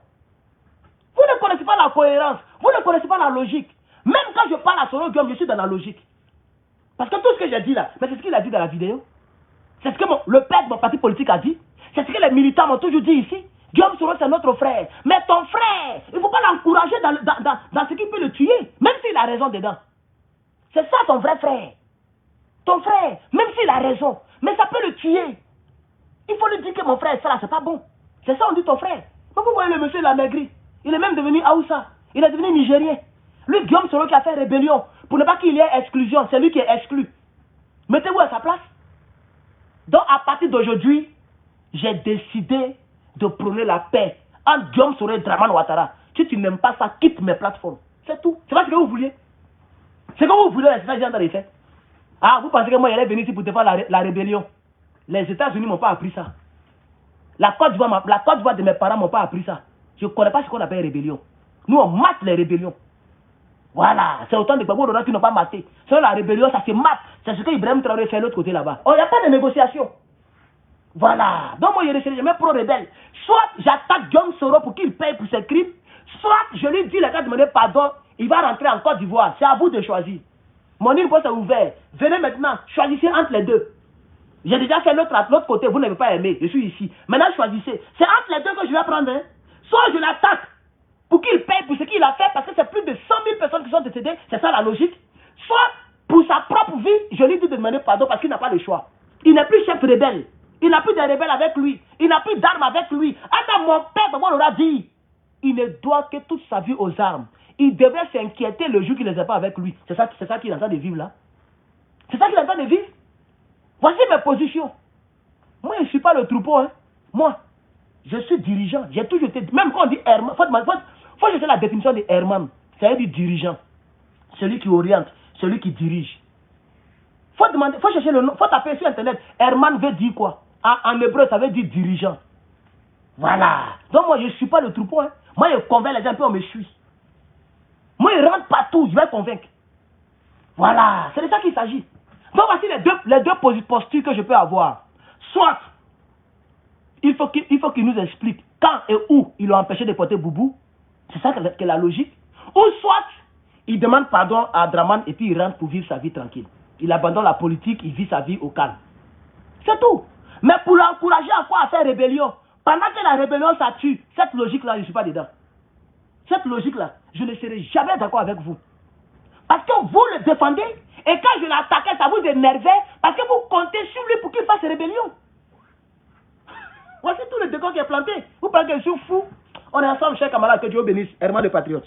vous ne connaissez pas la cohérence, vous ne connaissez pas la logique. Même quand je parle à Soro Guillaume, je suis dans la logique. Parce que tout ce que j'ai dit là, mais c'est ce qu'il a dit dans la vidéo. C'est ce que le père de mon parti politique a dit. C'est ce que les militants m'ont toujours dit ici. Guillaume Soro, c'est notre frère. Mais ton frère, il ne faut pas l'encourager dans ce qui peut le tuer, même s'il a raison dedans. C'est ça ton vrai frère. Ton frère, même s'il a raison, mais ça peut le tuer. Il faut lui dire que mon frère, ça là, c'est pas bon. C'est ça on dit ton frère. Mais vous voyez le monsieur, il a maigri. Il est même devenu Aoussa. Il est devenu Nigérien. Lui, Guillaume Soro qui a fait rébellion. Pour ne pas qu'il y ait exclusion, c'est lui qui est exclu. Mettez-vous à sa place. Donc à partir d'aujourd'hui, j'ai décidé de prôner la paix entre Guillaume Soro et Dramane Ouattara. Si tu n'aimes pas ça, quitte mes plateformes. C'est tout. C'est pas ce que vous vouliez. C'est que vous voulez, c'est ça que j'ai en train de faire. Ah, vous pensez que moi, j'allais venir ici pour défendre la rébellion. Les États-Unis ne m'ont pas appris ça. La Côte d'Ivoire de mes parents ne m'ont pas appris ça. Je ne connais pas ce qu'on appelle rébellion. Nous, on mate les rébellions. Voilà, c'est autant de Gbagbo Laurent qui n'ont pas maté. Selon la rébellion, ça se mate. C'est ce que Ibrahim Traoré fait de l'autre côté là-bas. Il n'y a pas de négociation. Voilà. Donc moi, je ne serai jamais pro-rebelle. Soit j'attaque Guillaume Soro pour qu'il paye pour ses crimes, soit je lui dis, les gars, demandez pardon, il va rentrer en Côte d'Ivoire. C'est à vous de choisir. Mon inbox est ouvert. Venez maintenant, choisissez entre les deux. J'ai déjà fait l'autre côté, vous n'avez pas aimé, je suis ici. Maintenant, choisissez. C'est entre les deux que je vais prendre. Hein. Soit je l'attaque pour qu'il paye pour ce qu'il a fait, parce que c'est plus de 100 000 personnes qui sont décédées, c'est ça la logique. Soit pour sa propre vie, je lui dis de demander pardon parce qu'il n'a pas le choix. Il n'est plus chef rebelle. Il n'a plus de rebelles avec lui. Il n'a plus d'armes avec lui. Attends, mon père, comment on l'a dit? Il ne doit que toute sa vie aux armes. Il devrait s'inquiéter le jour qu'il ne les a pas avec lui. C'est ça qu'il est en train de vivre là. C'est ça qu'il est en train de vivre. Voici mes positions. Moi, je ne suis pas le troupeau. Hein. Moi, je suis dirigeant. J'ai toujours été... Même quand on dit Herman, faut chercher la définition de Herman. C'est du dirigeant. Celui qui oriente, celui qui dirige. Faut chercher le nom. Faut taper sur Internet. Herman veut dire quoi? En hébreu, ça veut dire dirigeant. Voilà. Donc moi, je ne suis pas le troupeau. Hein. Moi, je convainc les gens, puis on me suit. Moi, je rentre partout, je vais convaincre. Voilà. C'est de ça qu'il s'agit. Donc voici les deux postures que je peux avoir. Soit, il faut qu'il nous explique quand et où ils l'ont empêché de porter Boubou. C'est ça que la logique. Ou soit, il demande pardon à Dramane et puis il rentre pour vivre sa vie tranquille. Il abandonne la politique, il vit sa vie au calme. C'est tout. Mais pour l'encourager à quoi? À faire rébellion. Pendant que la rébellion, ça tue. Cette logique-là, je ne suis pas dedans. Cette logique-là, je ne serai jamais d'accord avec vous. Parce que vous le défendez Et quand je l'attaquais, ça vous énervait parce que vous comptez sur lui pour qu'il fasse rébellion. Voici tout le décor qui est planté. Vous pensez que je suis fou? On est ensemble, chers camarades, que Dieu bénisse. Herman de Patriote.